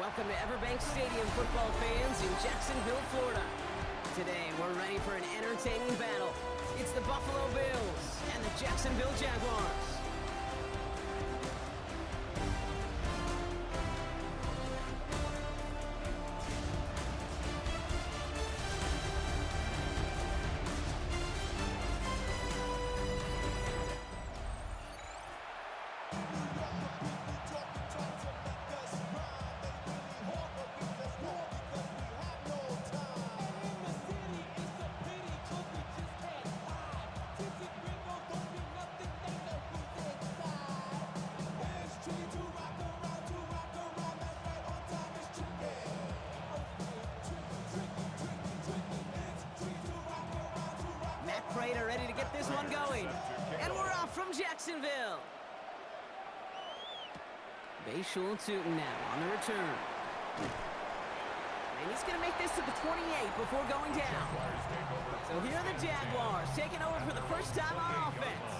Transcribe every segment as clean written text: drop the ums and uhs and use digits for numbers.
Welcome to Everbank Stadium, football fans in Jacksonville, Florida. Today, we're ready for an entertaining battle. It's the Buffalo Bills and the Jacksonville Jaguars. Are ready to get this one going. And we're off from Jacksonville. Bayshul Tootin now on the return. And he's going to make this to the 28 before going down. So here are the Jaguars taking over for the first time on offense.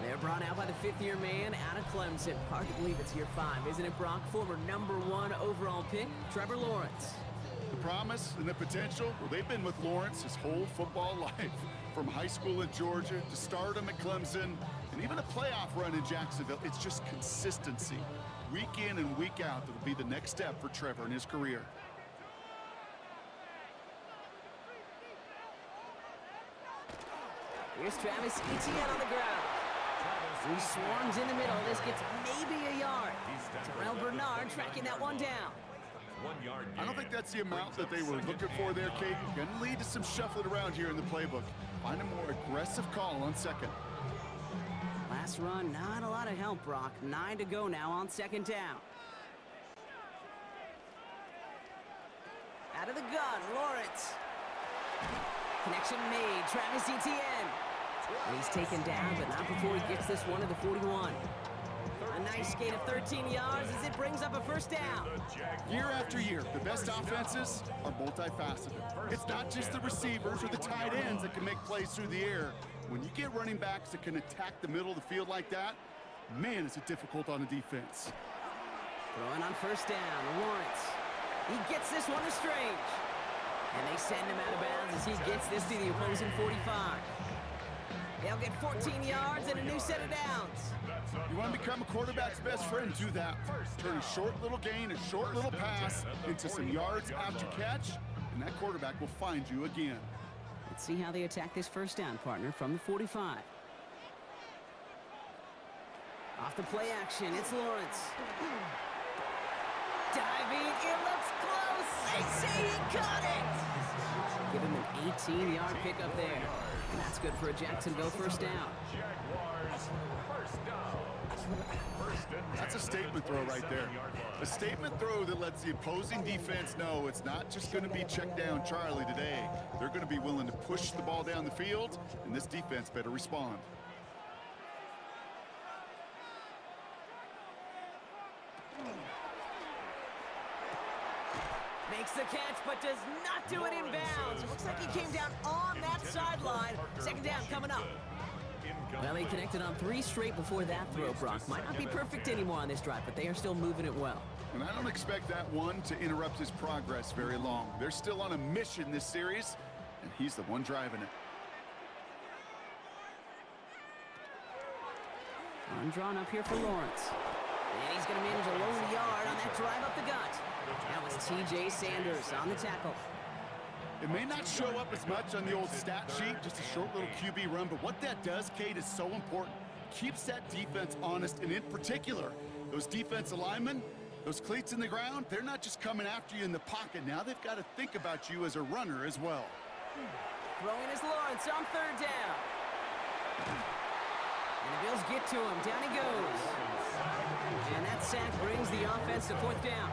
They're brought out by the fifth-year man out of Clemson. Hard to believe it's year 5, isn't it, Brock? Former #1 overall pick, Trevor Lawrence. The promise and the potential, well, they've been with Lawrence his whole football life. From high school in Georgia to stardom at Clemson and even a playoff run in Jacksonville, it's just consistency. Week in and week out, that'll be the next step for Trevor in his career. Here's Travis Etienne on the ground. He swarms in the middle. This gets maybe a yard. Terrell Bernard tracking that one down. I don't think that's the amount that they were looking for there, Kate. Going to lead to some shuffling around here in the playbook. Find a more aggressive call on second. Last run, not a lot of help, Brock. 9 to go now on second down. Out of the gun, Lawrence. Connection made, Travis Etienne. And he's taken down, but not before he gets this one to the 41. A nice gain of 13 yards as it brings up a first down. Year after year, the best offenses are multifaceted. It's not just the receivers or the tight ends that can make plays through the air. When you get running backs that can attack the middle of the field like that, man, is it difficult on a defense. Throwing on first down, Lawrence. He gets this one to Strange. And they send him out of bounds as he gets this to the opposing 45. They'll get 14 yards and a new set of downs. You want to become a quarterback's best friend, do that. Turn a short little gain, a short little pass into some yards after catch, and that quarterback will find you again. Let's see how they attack this first down, partner, from the 45. Off the play action, it's Lawrence. Diving, it looks close. They say he caught it. Give him an 18-yard pickup there. And that's good for a Jacksonville first down. That's a statement throw right there. A statement throw that lets the opposing defense know it's not just going to be check down Charlie today. They're going to be willing to push the ball down the field, and this defense better respond. Makes the catch, but does not do it in bounds. It looks like he came down on that sideline. Second down coming up. Well, he connected on 3 straight before that throw, Brock. Might not be perfect anymore on this drive, but they are still moving it well. And I don't expect that one to interrupt his progress very long. They're still on a mission this series, and he's the one driving it. Undrawn up here for Lawrence. And he's going to manage a lone yard on that drive up the gut. That was T.J. Sanders on the tackle. It may not show up as much on the old stat sheet, just a short little QB run, but what that does, Kate, is so important. Keeps that defense honest, and in particular, those defensive linemen, those cleats in the ground, they're not just coming after you in the pocket. Now they've got to think about you as a runner as well. Throwing is Lawrence on third down. And the Bills get to him. Down he goes. And that sack brings the offense to fourth down.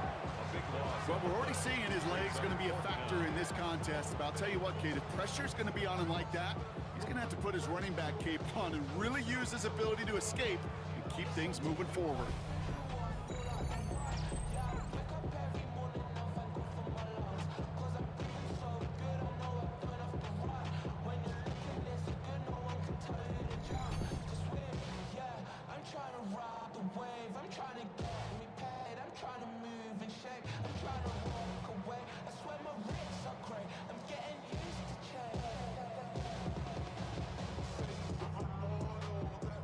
Well, we're already seeing his legs going to be a factor in this contest. But I'll tell you what, Kate, if pressure's going to be on him like that, he's going to have to put his running back cape on and really use his ability to escape and keep things moving forward. I'm trying to ride the wave, I'm trying to get me paid, I'm trying to move and shake.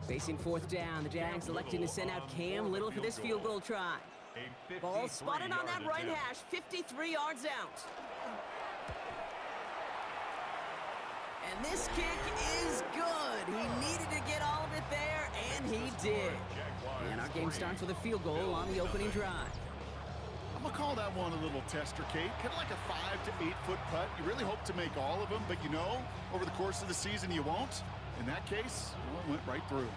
Facing fourth down, the Jags electing to send out Cam Little for this field goal try. Ball spotted on that right hash, 53 yards out. And this kick is good. He needed to get all of it there, and he did. And our game starts with a field goal on the opening drive. I'm going to call that one a little tester, Kate. Kind of like a 5 to 8 foot putt. You really hope to make all of them, but you know, over the course of the season, you won't. In that case, well, it went right through.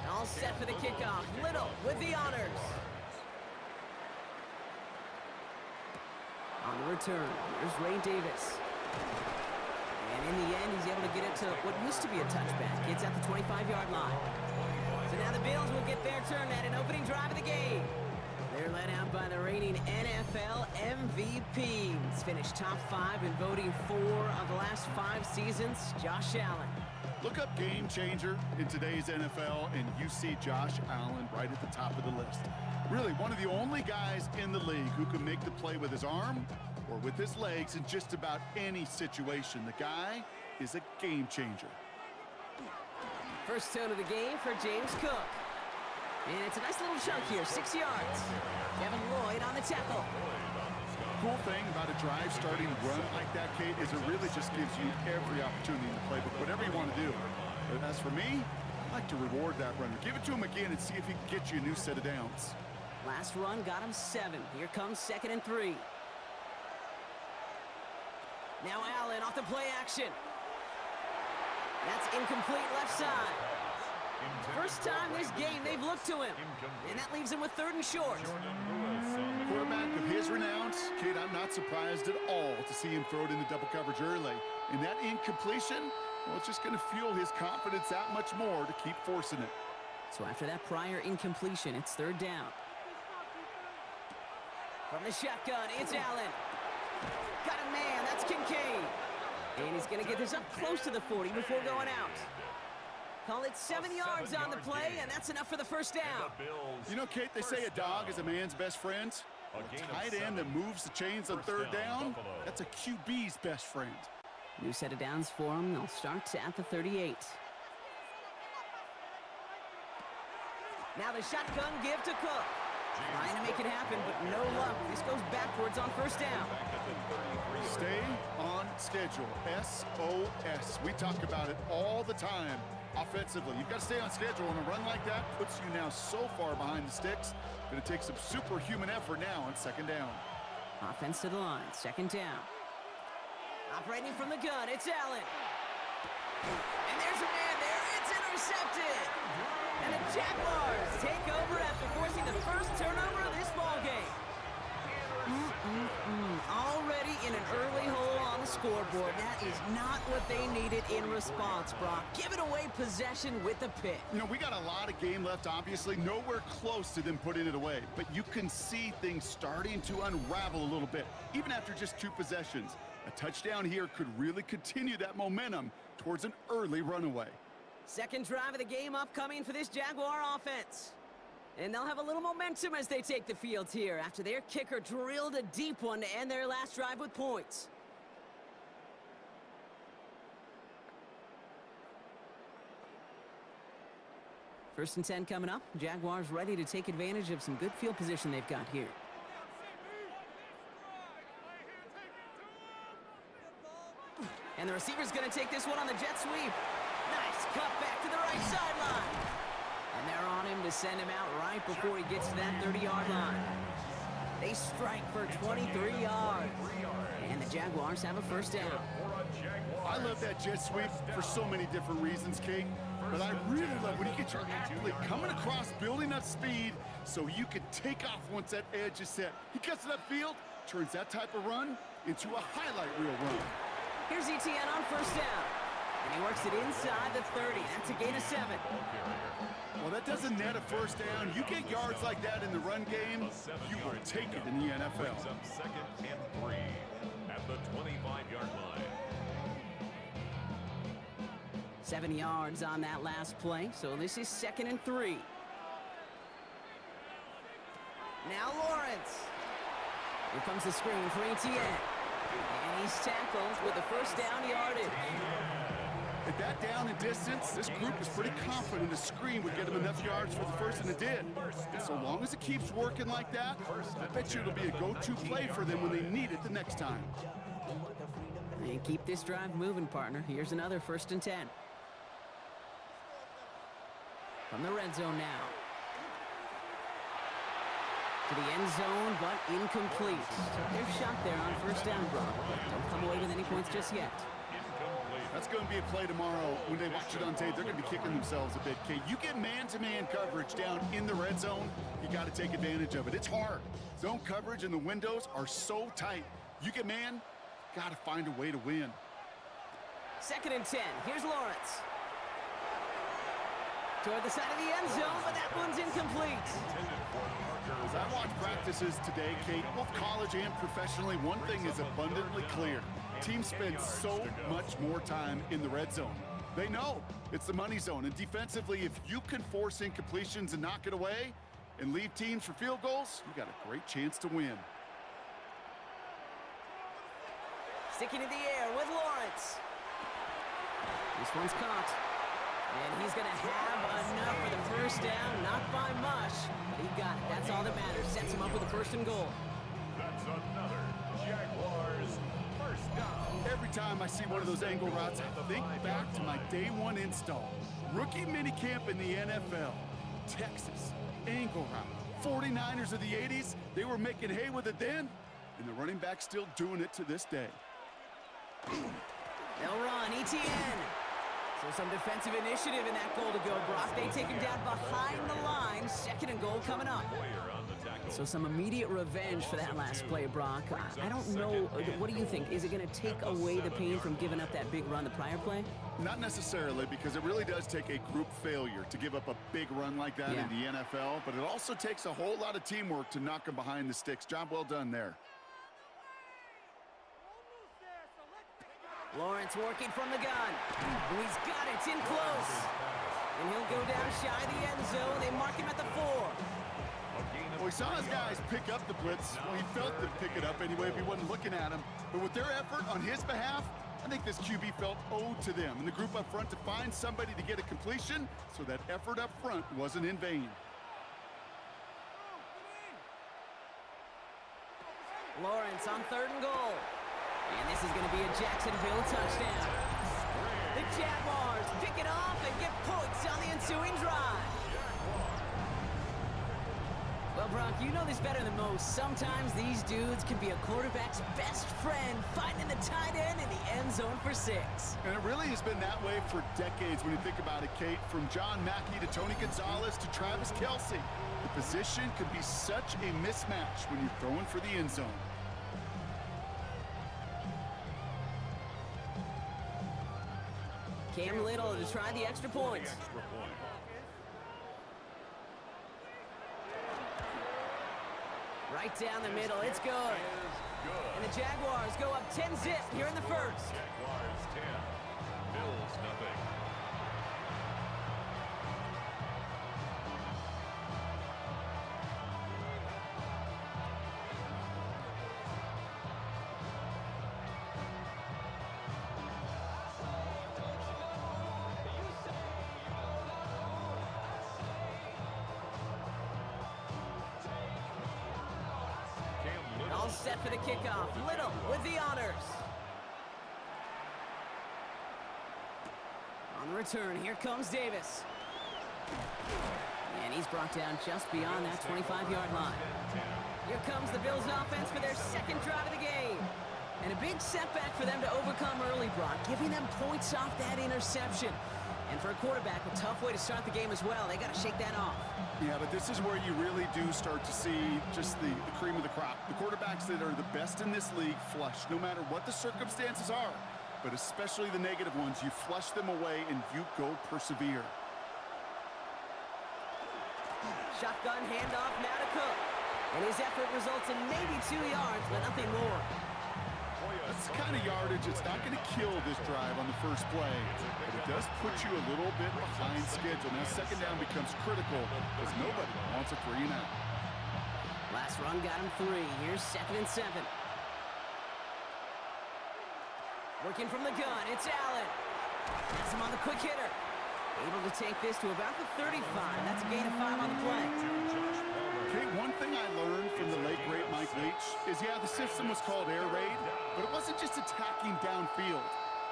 All set for the kickoff. Little with the honors. On the return, here's Ray Davis. And in the end, he's able to get it to what used to be a touchback. It's at the 25-yard line. So now the Bills will get their turn at an opening drive of the game. They're led out by the reigning NFL MVPs. Finished top 5 in voting 4 of the last 5 seasons, Josh Allen. Look up game changer in today's NFL, and you see Josh Allen right at the top of the list. Really, one of the only guys in the league who can make the play with his arm or with his legs in just about any situation. The guy is a game changer. First tone of the game for James Cook. And it's a nice little chunk here, 6 yards. Kevin Lloyd on the tackle. Cool thing about a drive starting run like that, Kate, is it really just gives you every opportunity in the playbook, whatever you want to do. But as for me, I like to reward that runner. Give it to him again and see if he can get you a new set of downs. Last run got him 7. Here comes 2nd and 3. Now Allen off the play action. That's incomplete left side. First time this game they've looked to him. And that leaves him with 3rd and short. Quarterback of his renounce, kid, I'm not surprised at all to see him throw it into double coverage early. And that incompletion, well, it's just going to fuel his confidence that much more to keep forcing it. So after that prior incompletion, it's 3rd down. From the shotgun, it's Allen. Got a man, that's Kincaid. And he's going to get this up close to the 40 before going out. Call it 7 yards on the play, and that's enough for the first down. You know, Kate, they say a dog is a man's best friend. A tight end that moves the chains on 3rd down, that's a QB's best friend. New set of downs for him. They'll start at the 38. Now the shotgun give to Cook. Trying to make it happen, but no luck. This goes backwards on 1st down. Stay on schedule. SOS. We talk about it all the time. Offensively, you've got to stay on schedule, and a run like that puts you now so far behind the sticks. Going to take some superhuman effort now on 2nd down. Offense to the line, 2nd down. Operating from the gun, it's Allen. And there's a man there, it's intercepted. And the Jaguars take over after forcing the first turnover of this ballgame. Already in an early hole on the scoreboard. That is not what they needed in response, Brock. Giving away possession with a pick. You know, we got a lot of game left, obviously. Nowhere close to them putting it away. But you can see things starting to unravel a little bit, even after just 2 possessions. A touchdown here could really continue that momentum towards an early runaway. 2nd drive of the game upcoming for this Jaguar offense. And they'll have a little momentum as they take the field here after their kicker drilled a deep one to end their last drive with points. First and 10 coming up. Jaguars ready to take advantage of some good field position they've got here. And the receiver's going to take this one on the jet sweep. Nice cut back to the right sideline. And they're on him to send him out right before he gets to that 30-yard line. They strike for 23 yards. And the Jaguars have a 1st down. I love that jet sweep for so many different reasons, Kate. But I really love when you get your athlete coming across, building up speed, so you can take off once that edge is set. He cuts it upfield, turns that type of run into a highlight reel run. Here's ETN on 1st down. And he works it inside the 30. That's a gain of 7. Well, that doesn't net a 1st down. You get yards like that in the run game, you will take it in the NFL. 2nd and 3 at the 25-yard line. 7 yards on that last play, so this is 2nd and 3. Now Lawrence. Here comes the screen for Etienne. And he's tackled with the first down yardage. At that down and distance, this group was pretty confident a screen would get them enough yards for the first, and it did. And so long as it keeps working like that, I bet you it'll be a go-to play for them when they need it the next time. And keep this drive moving, partner. Here's another 1st and 10. From the red zone now. To the end zone, but incomplete. Took their shot there on 1st down, Brock. Don't come away with any points just yet. That's going to be a play tomorrow. When they watch it on tape, they're going to be kicking themselves a bit. Kate, you get man-to-man coverage down in the red zone, you got to take advantage of it. It's hard. Zone coverage and the windows are so tight. You get man, got to find a way to win. 2nd and 10. Here's Lawrence. Toward the side of the end zone, but that one's incomplete. As I watch practices today, Kate, both college and professionally, one thing is abundantly clear. Teams spend so much more time in the red zone. They know it's the money zone, and defensively, if you can force incompletions and knock it away and leave teams for field goals, you got a great chance to win. Sticking in the air with Lawrence. This one's caught. And he's going to have enough for the first down. Not by much, but he got it. That's all that matters. Sets him up with a 1st and goal. That's another Jaguars first down. Every time I see one of those angle routes, I think back to my day 1 install. Rookie minicamp in the NFL. Texas, angle route. 49ers of the 80s, they were making hay with it then, and the running back's still doing it to this day. They'll run, Etienne. So some defensive initiative in that goal to go, Brock. They take him down behind the line. 2nd and goal coming up. So some immediate revenge for that last play, Brock. I don't know. What do you think? Is it going to take away the pain from giving up that big run the prior play? Not necessarily, because it really does take a group failure to give up a big run like that in the NFL, but it also takes a whole lot of teamwork to knock them behind the sticks. Job well done there. Lawrence working from the gun. He's got it. It's in close. And he'll go down shy of the end zone. They mark him at the 4. Well, he saw his guys pick up the blitz. Well, he felt them pick it up anyway if he wasn't looking at him. But with their effort on his behalf, I think this QB felt owed to them and the group up front to find somebody to get a completion, so that effort up front wasn't in vain. Lawrence on 3rd and goal. And this is going to be a Jacksonville touchdown. The Jaguars pick it off and get points on the ensuing drive. Well, Brock, you know this better than most. Sometimes these dudes can be a quarterback's best friend, finding the tight end in the end zone for 6. And it really has been that way for decades when you think about it, Kate. From John Mackey to Tony Gonzalez to Travis Kelce. The position could be such a mismatch when you're throwing for the end zone. Cam Little to try the extra point. Right down the middle, it's good. And the Jaguars go up 10-zip here in the 1st. Jaguars 10, Bills nothing. All set for the kickoff. Little with the honors. On the return, here comes Davis. And he's brought down just beyond that 25-yard line. Here comes the Bills offense for their 2nd drive of the game. And a big setback for them to overcome early, Brock, giving them points off that interception. And for a quarterback, a tough way to start the game as well. They got to shake that off. Yeah, but this is where you really do start to see just the cream of the crop. The quarterbacks that are the best in this league flush, no matter what the circumstances are. But especially the negative ones, you flush them away and you go persevere. Shotgun handoff now to Cook. And his effort results in maybe 2 yards, but nothing more. That's the kind of yardage it's not going to kill this drive on the first play, but it does put you a little bit behind schedule. Now second down becomes critical because nobody wants a 3-and-out. Last run got him 3. Here's 2nd and 7. Working from the gun, it's Allen. Has him on the quick hitter. Able to take this to about the 35. That's a gain of 5 on the play. Okay, one thing I learned from the late great Mike Leach is, yeah, the system was called air raid, but it wasn't just attacking downfield.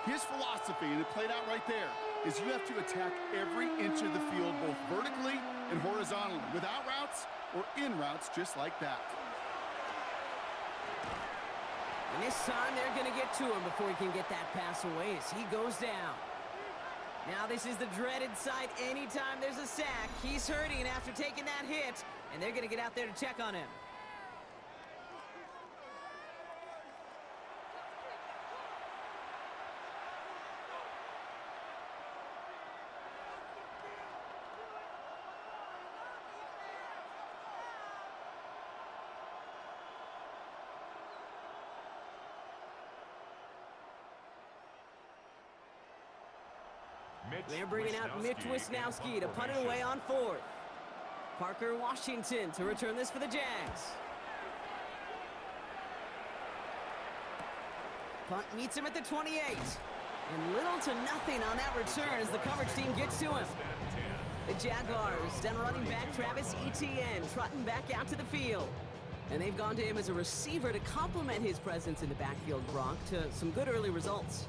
His philosophy, and it played out right there, is you have to attack every inch of the field, both vertically and horizontally, without routes or in routes just like that. And this time they're going to get to him before he can get that pass away as he goes down. Now this is the dreaded sight anytime there's a sack. He's hurting after taking that hit, and they're going to get out there to check on him. They're bringing out Mitch Wisnowski to punt it away on 4th. Parker Washington to return this for the Jags. Punt meets him at the 28. And little to nothing on that return as the coverage team gets to him. The Jaguars, down running back Travis Etienne, trotting back out to the field. And they've gone to him as a receiver to complement his presence in the backfield, Gronk, to some good early results.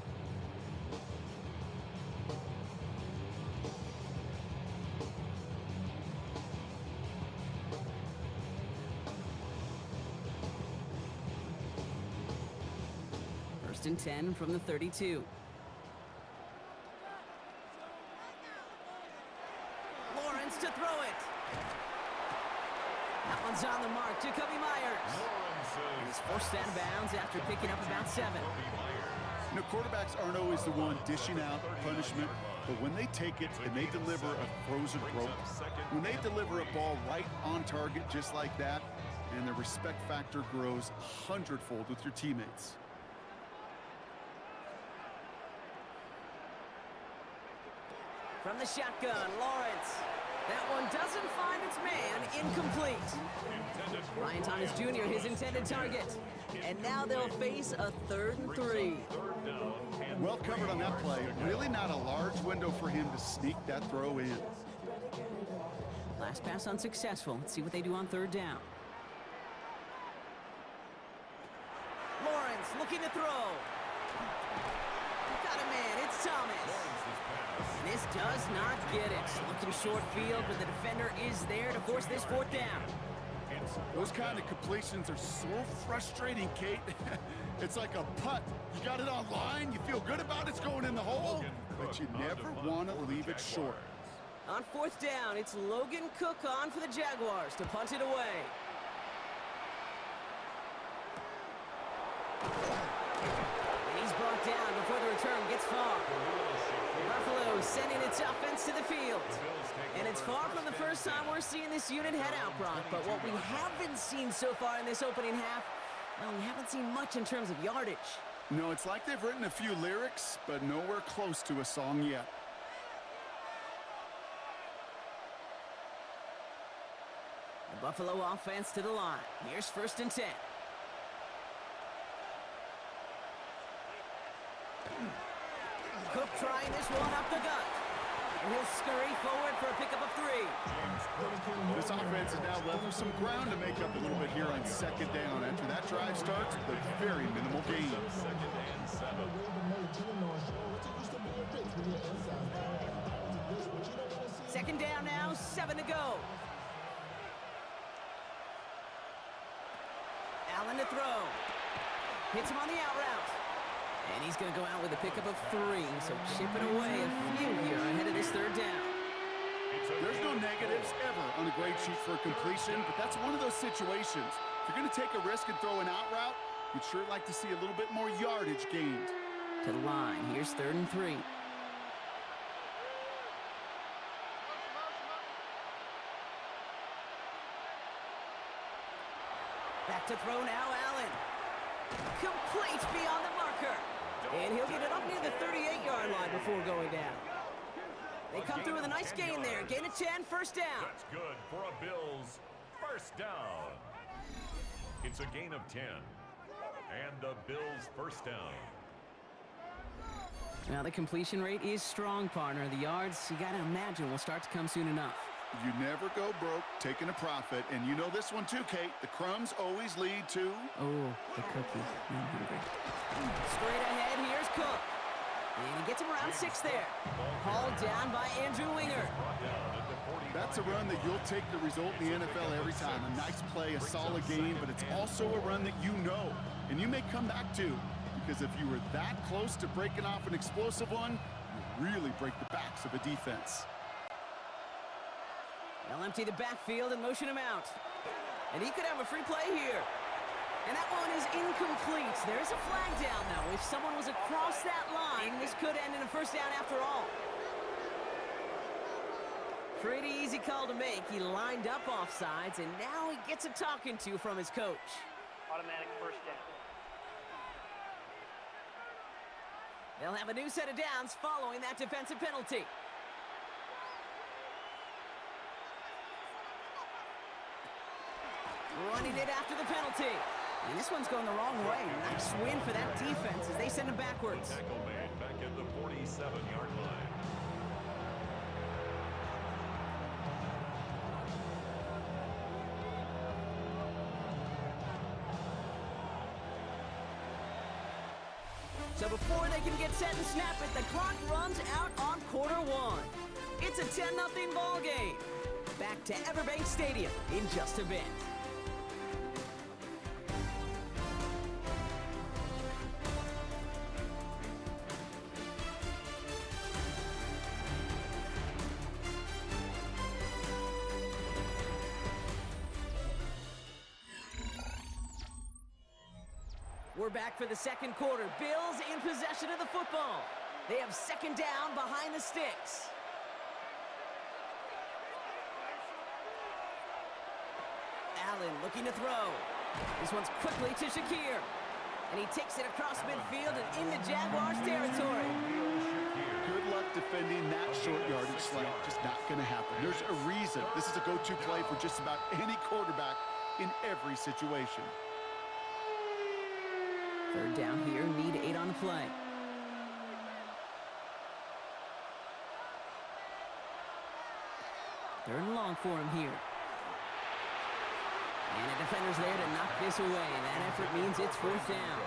First and 10 from the 32. Lawrence to throw it. That one's on the mark. Jacoby Myers. He's forced out of bounds after picking up about 7. You know, quarterbacks aren't always the one dishing out punishment, but when they take it and they deliver a frozen rope, when they deliver a ball right on target just like that, and the respect factor grows 100-fold with your teammates. From the shotgun, Lawrence. That one doesn't find its man. Incomplete. Ryan Thomas Jr., his intended target. And now they'll face a 3rd and 3. Well covered on that play. Really not a large window for him to sneak that throw in. Last pass unsuccessful. Let's see what they do on 3rd down. Lawrence looking to throw. Got a man. It's Thomas. And this does not get it. Looking short field, but the defender is there to force this 4th down. Those kind of completions are so frustrating, Kate. It's like a putt. You got it on line, you feel good about it's going in the hole, but you never want to leave it short. On 4th down, it's Logan Cook on for the Jaguars to punt it away. And he's brought down before the return gets far. Buffalo sending its offense to the field. And it's far from the first time we're seeing this unit head out, Brock. But what we haven't seen so far in this opening half, well, we haven't seen much in terms of yardage. No, it's like they've written a few lyrics, but nowhere close to a song yet. The Buffalo offense to the line. Here's 1st and 10. Cook trying this one up the gut. And he'll scurry forward for a pickup of 3. This offense is now left with some ground to make up a little bit here on 2nd down. After that drive starts with a very minimal gain. 2nd and 7. Second down now, 7 to go. Allen to throw. Hits him on the out route. And he's going to go out with a pickup of 3, so chipping away a few here ahead of this 3rd down. There's no negatives ever on a grade sheet for a completion, but that's one of those situations. If you're going to take a risk and throw an out route, you'd sure like to see a little bit more yardage gained. To the line, here's 3rd and 3. Back to throw now, Allen. Complete beyond the marker. And he'll get it up near the 38-yard line before going down. They come through with a nice gain there. Gain of 10, first down. That's good for a Bills first down. It's a gain of 10. And the Bills first down. Now the completion rate is strong, partner. The yards, you got to imagine, will start to come soon enough. You never go broke taking a profit, and you know this one too, Kate. The crumbs always lead to... Oh, the cookie. I'm hungry. Straight ahead, here's Cook. And he gets him around 6 there. Hauled down by Andrew Winger. That's a run that you'll take the result in the NFL every time. A nice play, a solid game, but it's also a run that you know, and you may come back to, because if you were that close to breaking off an explosive one, you really break the backs of a defense. They'll empty the backfield and motion him out. And he could have a free play here. And that one is incomplete. There's a flag down, though. If someone was across that line, this could end in a first down after all. Pretty easy call to make. He lined up offsides, and now he gets a talking to from his coach. Automatic first down. They'll have a new set of downs following that defensive penalty. Running it after the penalty. And this one's going the wrong way. Nice win for that defense as they send him backwards. Tackle made back at the 47-yard line. So before they can get set and snap it, the clock runs out on quarter one. It's a 10-0 ball game. Back to Everbank Stadium in just a bit. We're back for the second quarter. Bills in possession of the football. They have second down behind the sticks. Allen looking to throw. This one's quickly to Shakir. And he takes it across midfield and into Jaguars territory. Good luck defending that short yardage slant. Just not going to happen. There's a reason. This is a go-to play for just about any quarterback in every situation. Third down here, need 8 on the play. Third and long for him here. And the defender's there to knock this away. That effort means it's fourth down.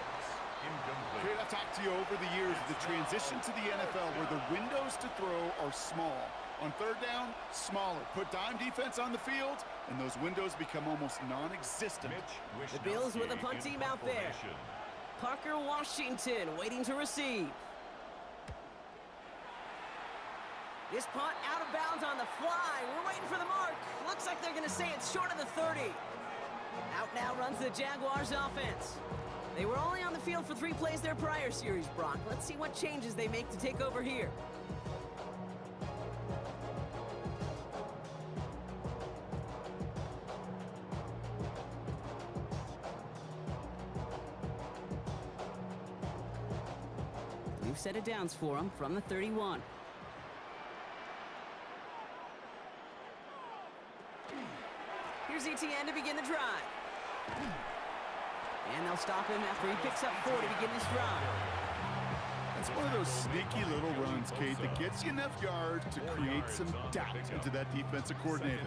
Kate, I've talked to you over the years, the transition to the NFL where the windows to throw are small. On third down, smaller. Put dime defense on the field, and those windows become almost non-existent. The Bills with a punt team out there. Parker Washington waiting to receive. This punt out of bounds on the fly. We're waiting for the mark. Looks like they're going to say it's short of the 30. Out now runs the Jaguars offense. They were only on the field for 3 plays their prior series, Brock. Let's see what changes they make to take over here. New set of downs for them from the 31. Here's ETN to begin the drive. And they'll stop him after he picks up 4 to begin this drive. That's one of those sneaky little runs, Kate, that gets you enough yards to create some doubt into that defensive coordinator.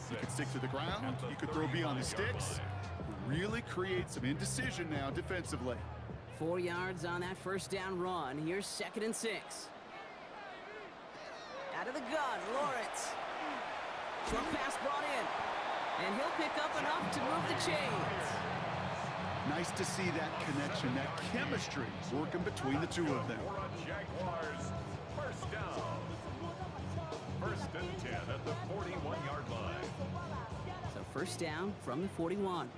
You could stick to the ground, you could throw beyond the sticks, really create some indecision now defensively. 4 yards on that first down run. Here's 2nd and 6. Out of the gun, Lawrence. Short pass brought in. And he'll pick up enough to move the chains. Nice to see that connection, that chemistry working between the two of them. Jaguars first down. 1st and 10 at the 41-yard line. So first down from the 41.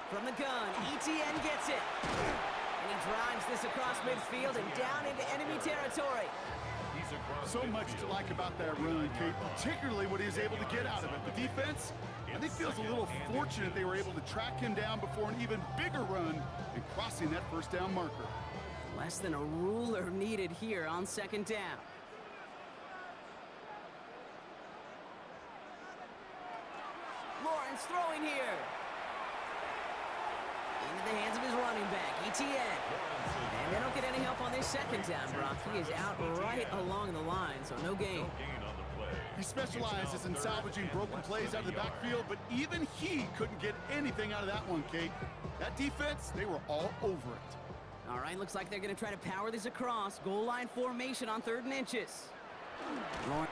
From the gun, ETN gets it. And he drives this across midfield and down into enemy territory. So much to like about that run, Kate, particularly what he was able to get out of it. The defense, I think, feels a little fortunate they were able to track him down before an even bigger run and crossing that first down marker. Less than a ruler needed here on second down. Lawrence throwing here. Into the hands of his running back, ETN. And they don't get any help on this second down, Brock. He is out right along the line, so no gain. He specializes in salvaging broken plays out of the backfield, but even he couldn't get anything out of that one, Kate. That defense, they were all over it. All right, looks like they're going to try to power this across. Goal line formation on 3rd and inches. The ball's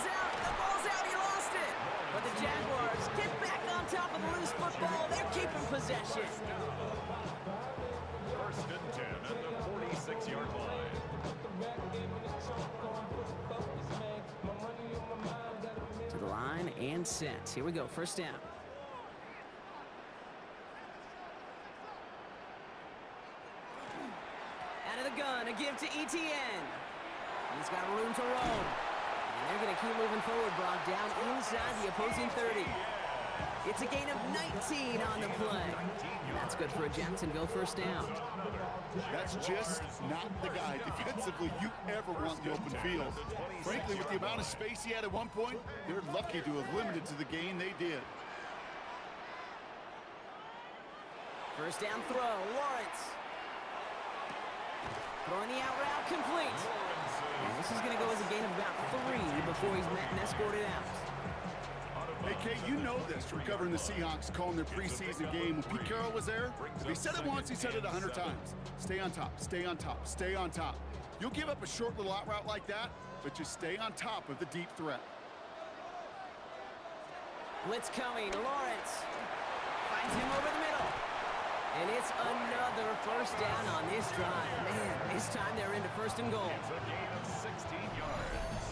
out. The ball's out. He lost it. But the Jaguars get back on top of the loose football. They're keeping possession. 1st and 10 at the 46-yard line. To the line and set. Here we go. 1st down. Out of the gun, a give to ETN. He's got room to roam. And they're going to keep moving forward, Brock, down inside the opposing 30. It's a gain of 19 on the play. And that's good for a Jacksonville 1st down. That's just not the guy defensively you ever want in the open field. Frankly, with the amount of space he had at one point, they're lucky to have limited to the gain they did. 1st down throw, Lawrence. Throwing the out route complete. And this is going to go as a gain of about 3 before he's met and escorted out. Hey, Kate, you know this from covering the Seahawks, calling their preseason game. When Pete Carroll was there, if he said it once, he said it 100 times. Stay on top, stay on top, stay on top. You'll give up a short little out route like that, but just stay on top of the deep threat. Blitz coming, Lawrence finds him over the middle. And it's another 1st down on this drive. Man, this time they're into 1st and goal. It's a gain of 16 yards.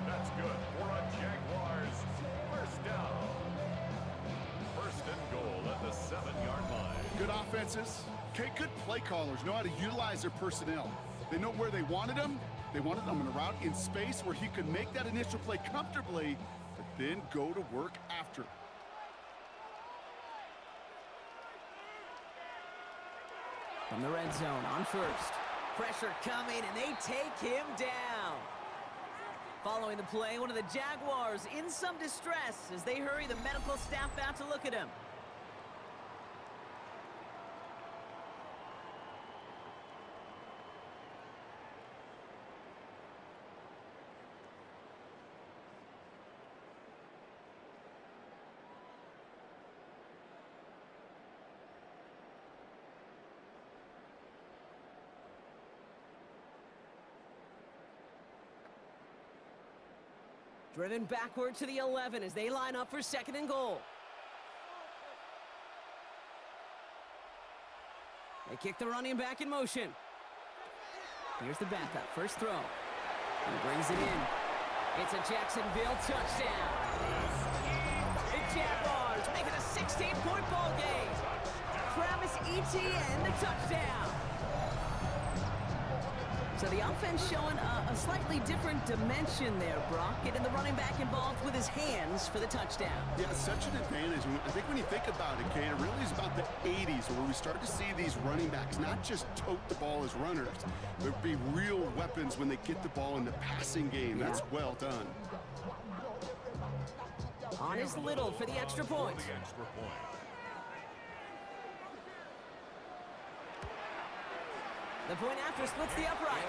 That's good for a Jaguars 1st down. 1st and goal at the 7-yard line. Good offenses. Kate, good play callers know how to utilize their personnel. They know where they wanted them. They wanted them in a route in space where he could make that initial play comfortably, but then go to work after. From the red zone on 1st. Pressure coming, and they take him down. Following the play, one of the Jaguars in some distress as they hurry the medical staff out to look at him. Driven backward to the 11 as they line up for 2nd and goal. They kick the running back in motion. Here's the backup, 1st throw. He brings it in. It's a Jacksonville touchdown. The Jaguars make it a 16-point ball game. Travis Etienne, the touchdown. So the offense showing a slightly different dimension there, Brock. Getting the running back involved with his hands for the touchdown. Yeah, such an advantage. I think when you think about it, Kate, it really is about the 80s where we start to see these running backs not just tote the ball as runners, but be real weapons when they get the ball in the passing game. Yeah. That's well done. On his Little for the extra point. The point after splits the upright.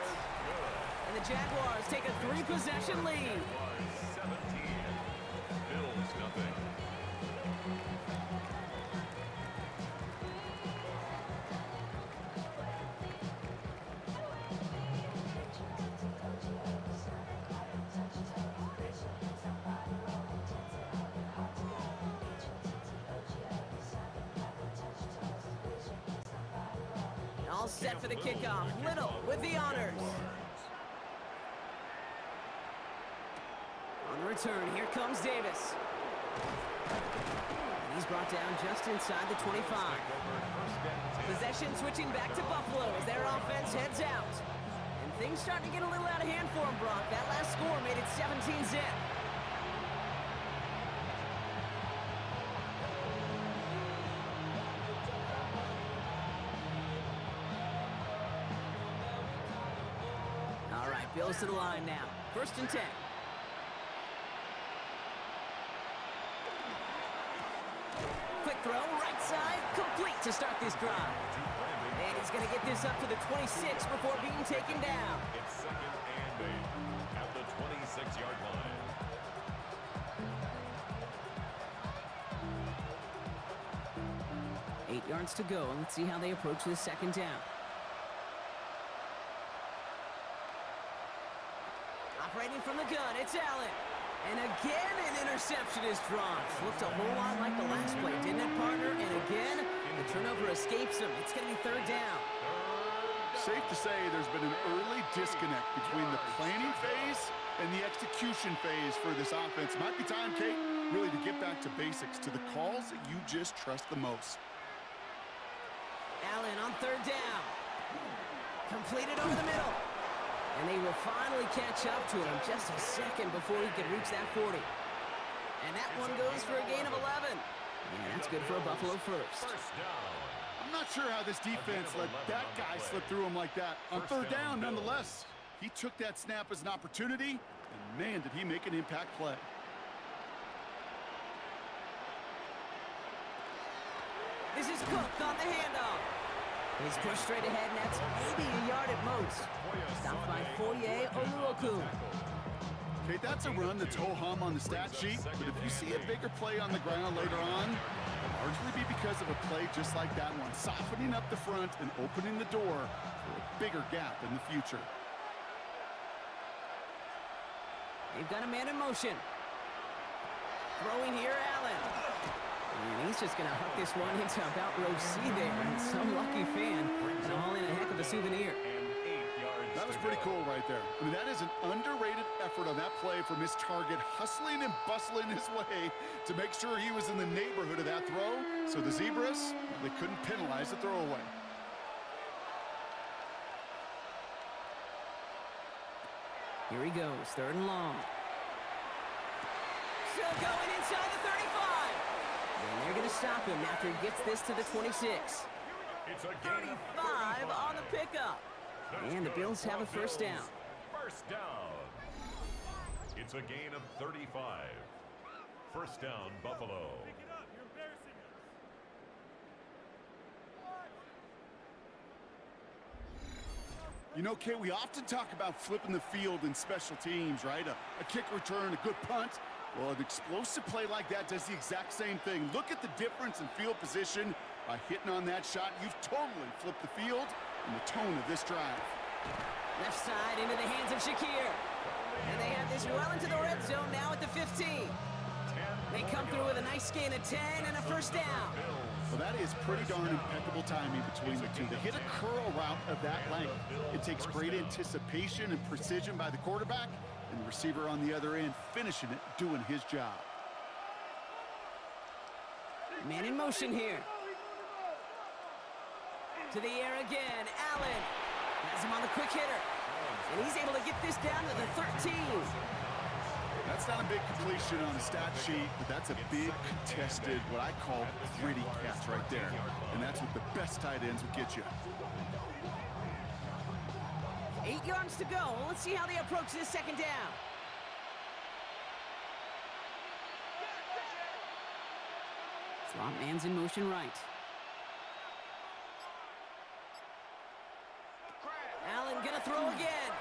And the Jaguars take a 3-possession lead. 17. Bills nothing. All set for the kickoff. Little with the honors. On the return, here comes Davis. And he's brought down just inside the 25. Possession switching back to Buffalo as their offense heads out. And Things starting to get a little out of hand for him, Brock. That last score made it 17-zip. All right, Bills to the line now. 1st and 10. Quick throw, right side, complete to start this drive. And he's going to get this up to the 26 before being taken down. It's 2nd and 8 at the 26-yard line. Eight yards to go. Let's see how they approach this 2nd down. Operating from the gun, it's Allen. And again, an interception is drawn. Looked a whole lot like the last play, didn't it, partner? And again, the turnover escapes him. It's going to be 3rd down. Safe to say there's been an early disconnect between the planning phase and the execution phase for this offense. Might be time, Kate, really to get back to basics, to the calls that you just trust the most. Allen on 3rd down. Completed over the middle. And they will finally catch up to him just a second before he could reach that 40. And that one goes for a gain of 11. And that's good for a Buffalo first. I'm not sure how this defense let that guy slip through him like that. On 3rd down, nonetheless, he took that snap as an opportunity, and man, did he make an impact play. This is Cook on the handoff. He's pushed straight ahead, and that's maybe a yard at most. Stopped by Foye Oluoku. Okay, that's a run that's ho-hum on the stat sheet, but if you see a bigger play on the ground later on, it'll largely be because of a play just like that one, softening up the front and opening the door for a bigger gap in the future. They've got a man in motion. Throwing here, Allen. And he's just going to huck this one into about row C there. And some lucky fan and haul in a heck of a souvenir. That was pretty cool right there. I mean, that is an underrated effort on that play from his target, hustling and bustling his way to make sure he was in the neighborhood of that throw. So the Zebras, they couldn't penalize the throwaway. Here he goes, 3rd and long. Still going inside the 35. And they're going to stop him after he gets this to the 26. It's a gain of 35 on the pickup. And the Bills have a 1st down. 1st down. It's a gain of 35. 1st down, Buffalo. You know, Kay, we often talk about flipping the field in special teams, right? A kick return, a good punt. Well, an explosive play like that does the exact same thing. Look at the difference in field position. By hitting on that shot, you've totally flipped the field and the tone of this drive. Left side into the hands of Shakir. And they have this well into the red zone now at the 15. They come through with a nice gain of 10 and a 1st down. Well, that is pretty darn impeccable timing between the two. They hit a curl route of that length. It takes great anticipation and precision by the quarterback, and the receiver on the other end finishing it, doing his job. Man in motion here. To the air again, Allen. Has him on the quick hitter. And he's able to get this down to the 13. That's not a big completion on the stat sheet, but that's a big contested, what I call gritty catch right there. And that's what the best tight ends will get you. 8 yards to go. Let's see how they approach this 2nd down. Slot man's in motion right. Allen gonna throw again.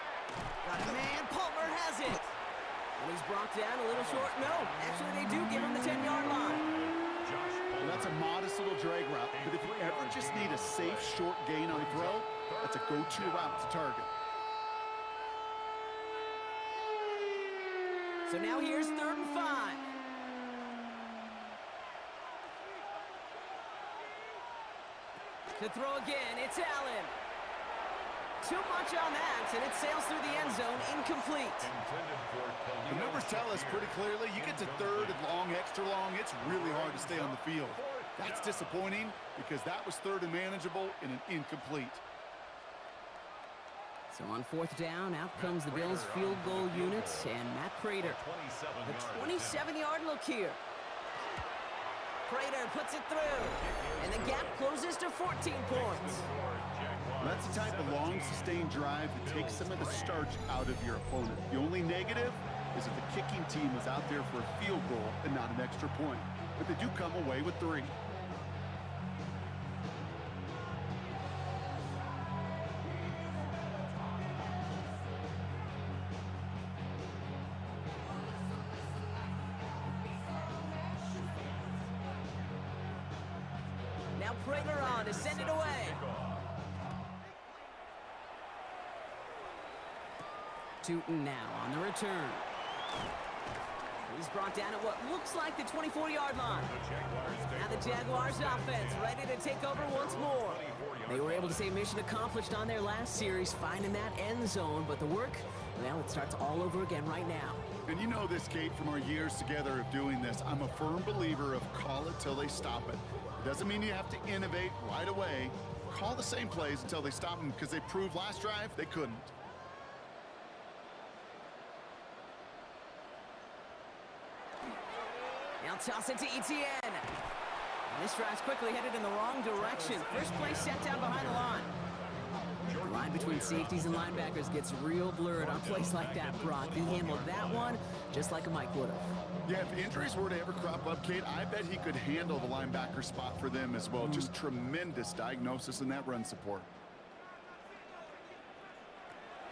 Got a man. Palmer has it. And he's brought down a little short. No, actually they do give him the 10-yard line. Well, that's a modest little drag route, but if you ever just need a safe, short gain on a throw, that's a go-to route to target. So now here's 3rd and 5. To throw again, it's Allen. Too much on that, and it sails through the end zone, incomplete. The numbers tell us pretty clearly, you get to 3rd and long, extra long, it's really hard to stay on the field. That's disappointing because that was 3rd and manageable and an incomplete. So So on fourth down, out comes the Bills field goal unit and Matt Prater. The 27-yard look here. Prater puts it through, and the gap closes to 14 points. Well, that's the type of long, sustained drive that takes some of the starch out of your opponent. The only negative is that the kicking team is out there for a field goal and not an extra point. But they do come away with 3. Now Prater on to send it away. Tootin now on the return. He's brought down at what looks like the 24-yard line. Now the Jaguars offense ready to take over once more. They were able to say mission accomplished on their last series, finding that end zone, but the work, well, it starts all over again right now. And you know this, Kate, from our years together of doing this. I'm a firm believer of call it till they stop it. It doesn't mean you have to innovate right away. Call the same plays until they stop them, because they proved last drive they couldn't. Now toss it to Etienne. And this drive's quickly headed in the wrong direction. First play set down behind the line. The line between safeties and linebackers gets real blurred on plays like that, Brock. He handled that one just like a Mike would have. Yeah, if injuries were to ever crop up, Kate, I bet he could handle the linebacker spot for them as well. Just tremendous diagnosis in that run support.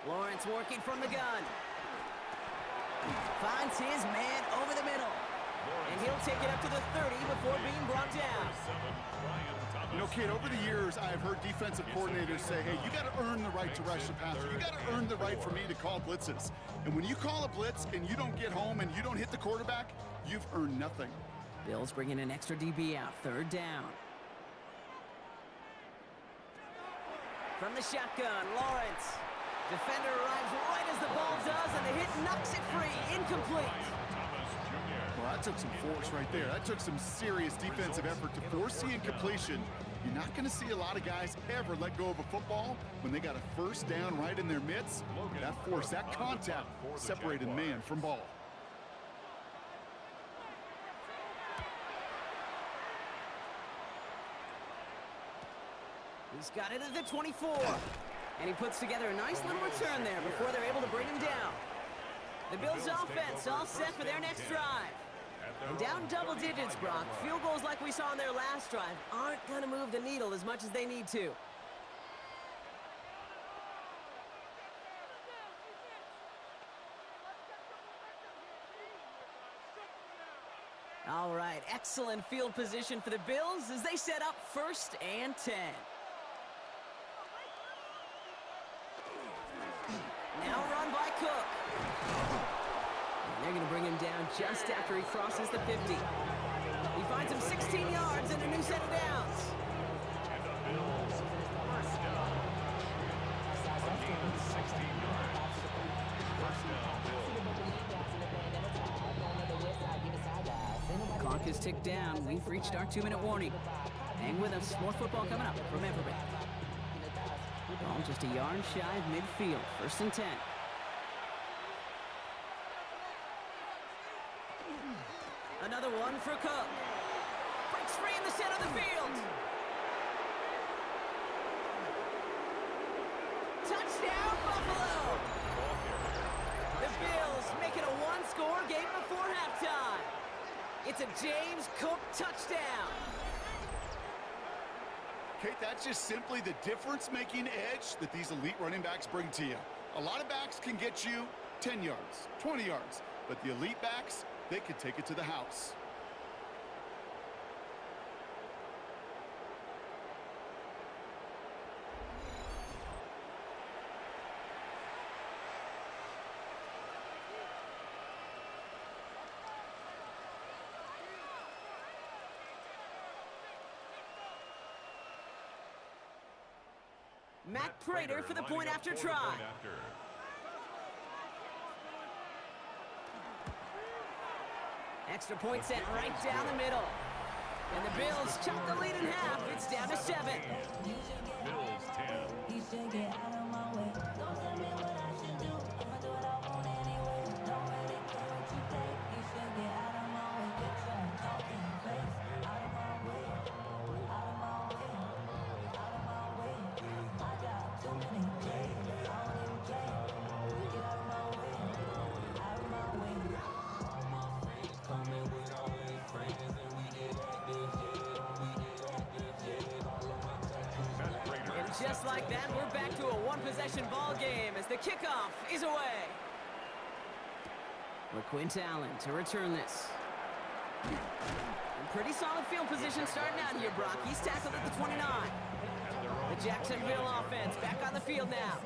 Lawrence working from the gun. Finds his man over the middle. And he'll take it up to the 30 before being brought down. You know, Kate, over the years, I've heard defensive coordinators say, hey, you got to earn the right to rush the passer. You got to earn the right for me to call blitzes. And when you call a blitz and you don't get home and you don't hit the quarterback, you've earned nothing. Bills bringing an extra DB out. Third down. From the shotgun, Lawrence. Defender arrives right as the ball does, and the hit knocks it free. Incomplete. Well, that took some force right there. That took some serious defensive effort to force the incompletion. You're not going to see a lot of guys ever let go of a football when they got a first down right in their midst. That force, that contact separated man from ball. He's got it at the 24. And he puts together a nice little return there before they're able to bring him down. The Bills offense all set for their next drive. And down double digits, Brock. Field goals like we saw in their last drive aren't going to move the needle as much as they need to. All right, excellent field position for the Bills as they set up 1st and 10. Now run by Cook. And they're going to bring him down just after he crosses the 50. He finds him 16 yards and a new set of downs. And the Bills, first down. A gain of 16 yards. First down, Bills. Clock is ticked down. We've reached our 2-minute warning. Hang with us. More football coming up from Everett. Ball just a yard shy of midfield. 1st and 10. Another one for Cook. Breaks free in the center of the field. Touchdown, Buffalo! The Bills making a one-score game before halftime. It's a James Cook touchdown. Kate, that's just simply the difference-making edge that these elite running backs bring to you. A lot of backs can get you 10 yards, 20 yards, but the elite backs, they could take it to the house. Matt Prater for the point after try. Extra point sent right down the middle. And the Bills chop the lead in half. It's down to 7. Bills 10. just like that, we're back to a one-possession ball game as the kickoff is away. LaQuint Allen to return this. Pretty solid field position starting out here, Brock. He's tackled at the 29. The Jacksonville offense back on the field now.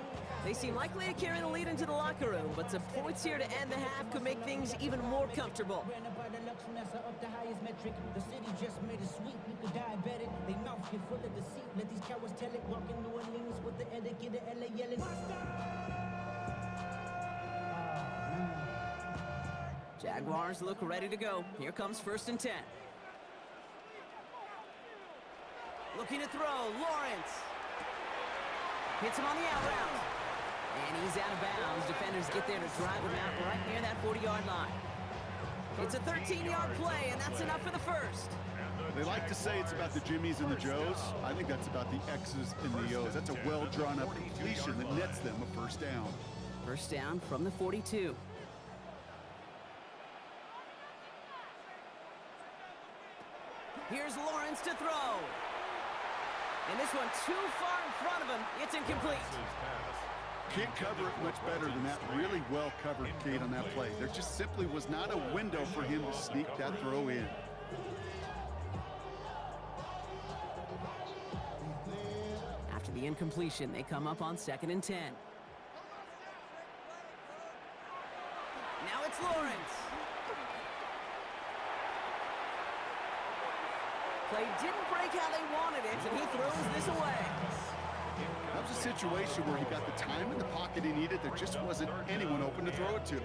They seem likely to carry the lead into the locker room, but some points here to end the half could make things even more comfortable. The city just made a sweep. You could diabetic. They mouth get full of deceit. Let these cowards tell it. Walk in New Orleans with the etiquette of LA yelling. Jaguars look ready to go. Here comes 1st and 10. Looking to throw, Lawrence. Hits him on the out route. And he's out of bounds. Defenders get there to drive him out right near that 40-yard line. It's a 13-yard play, and that's enough for the first. They like to say it's about the Jimmies and the Joes. I think that's about the X's and the O's. That's a well-drawn-up completion that nets them a first down. First down from the 42. Here's Lawrence to throw. And this one too far in front of him. It's incomplete. Can't cover it much better than that. Really well covered, Kate, on that play. There just simply was not a window for him to sneak that throw in. After the incompletion, they come up on 2nd and 10. Now it's Lawrence. Play didn't break how they wanted it, and he throws this away. That was a situation where he got the time in the pocket he needed. There just wasn't anyone open to throw it to.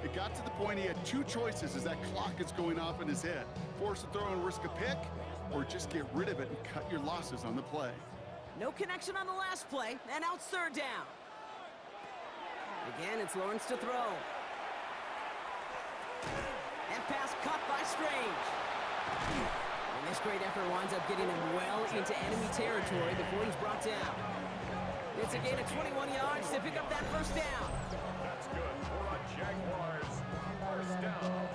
It got to the point he had two choices as that clock is going off in his head. Force a throw and risk a pick, or just get rid of it and cut your losses on the play. No connection on the last play, and now it's 3rd down. Again, it's Lawrence to throw. And pass caught by Strange. And this great effort winds up getting him well into enemy territory before he's brought down. It's a gain of 21 yards to pick up that first down. That's good for a Jaguars. First down.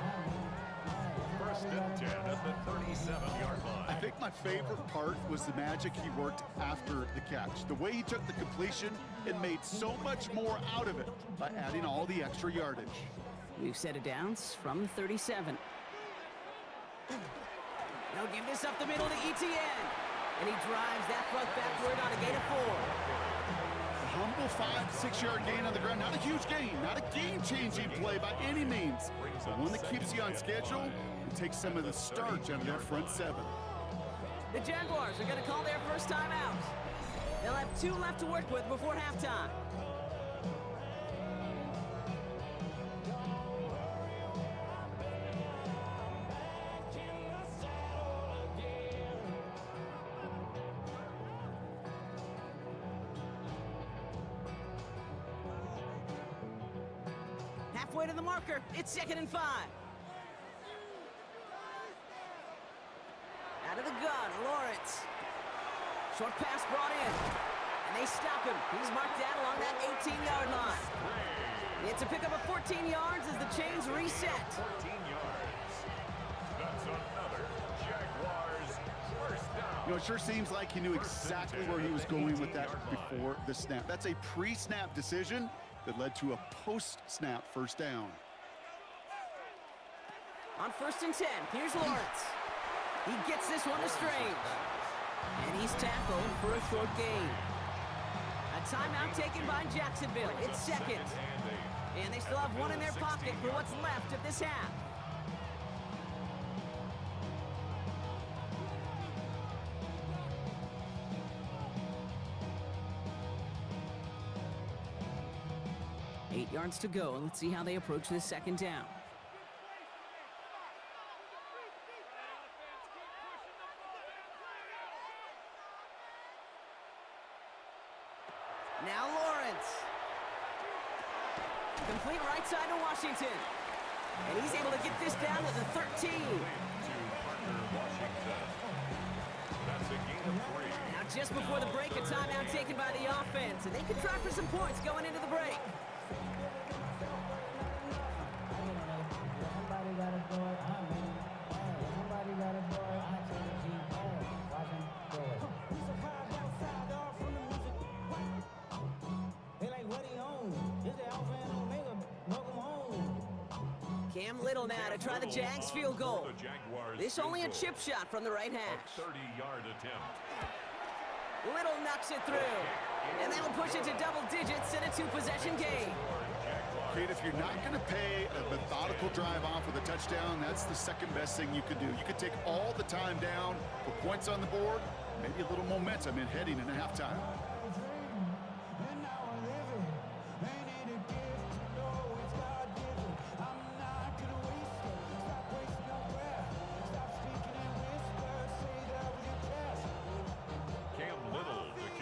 1st and 10 at the 37-yard line. I think my favorite part was the magic he worked after the catch. The way he took the completion and made so much more out of it by adding all the extra yardage. We've set it downs from the 37. They'll give this up the middle to Etienne. And he drives that front backward on a gain of 4. A humble 5-6-yard gain on the ground. Not a huge gain, not a game-changing play by any means. But one that keeps you on schedule and takes some of the starch out of their front 7. The Jaguars are going to call their first time out. They'll have 2 left to work with before halftime. Halfway to the marker, it's 2nd and 5. Out of the gun, Lawrence. Short pass brought in. And they stop him. He's marked down along that 18-yard line. It's a pickup of 14 yards as the chains reset. 14 yards. That's another Jaguars first down. You know, it sure seems like he knew exactly where he was going with that before the snap. That's a pre-snap decision that led to a post-snap first down. On 1st and 10, here's Lawrence. He gets this one to Strange. And he's tackled for a short gain. A timeout taken by Jacksonville. It's 2nd. And they still have 1 in their pocket for what's left of this half. Eight yards to go. Let's see how they approach this 2nd down. Now Lawrence. Complete right side to Washington. And he's able to get this down to the 13. Now just before the break, a timeout taken by the offense. And they could try for some points going into the break. Cam Little now to try the Jags field goal. The Jaguars This only a chip shot from the right hash. 30-yard attempt. Little knocks it through. And that'll push it to double digits in a two-possession game. Kate, if you're not going to pay a methodical drive off with a touchdown, that's the second best thing you could do. You could take all the time down, put points on the board, maybe a little momentum in heading into halftime.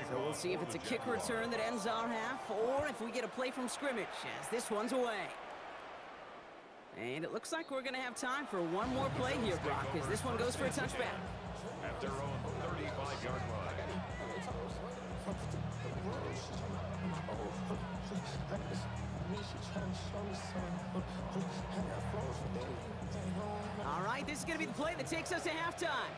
So we'll see if it's a kick return that ends our half, or if we get a play from scrimmage, as this one's away. And it looks like we're going to have time for one more play here, Brock, as this one goes for a touchback. At their own 35-yard line. All right, this is going to be the play that takes us to halftime.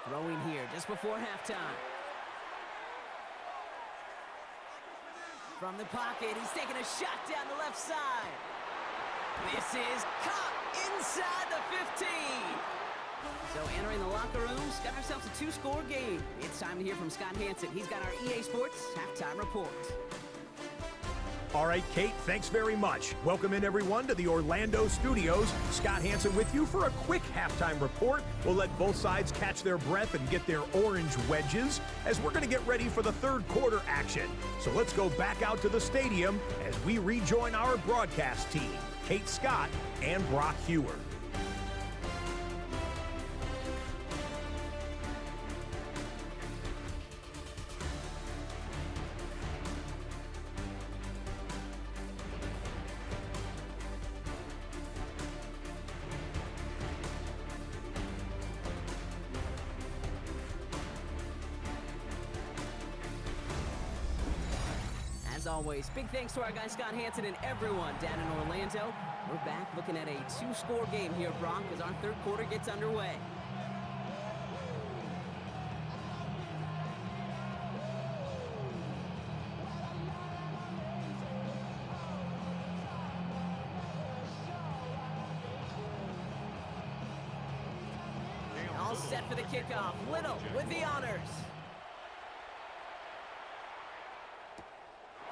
Throwing here just before halftime. From the pocket, he's taking a shot down the left side. This is caught inside the 15. So entering the locker room, got ourselves a two-score game. It's time to hear from Scott Hansen. He's got our EA Sports halftime report. All right, Kate, thanks very much. Welcome in, everyone, to the Orlando studios. Scott Hansen with you for a quick halftime report. We'll let both sides catch their breath and get their orange wedges as we're going to get ready for the third quarter action. So let's go back out to the stadium as we rejoin our broadcast team, Kate Scott and Brock Hewer. As always, big thanks to our guy Scott Hansen and everyone down in Orlando. We're back looking at a two-score game here, Brock, as our third quarter gets underway. All set for the kickoff. Little with the honors.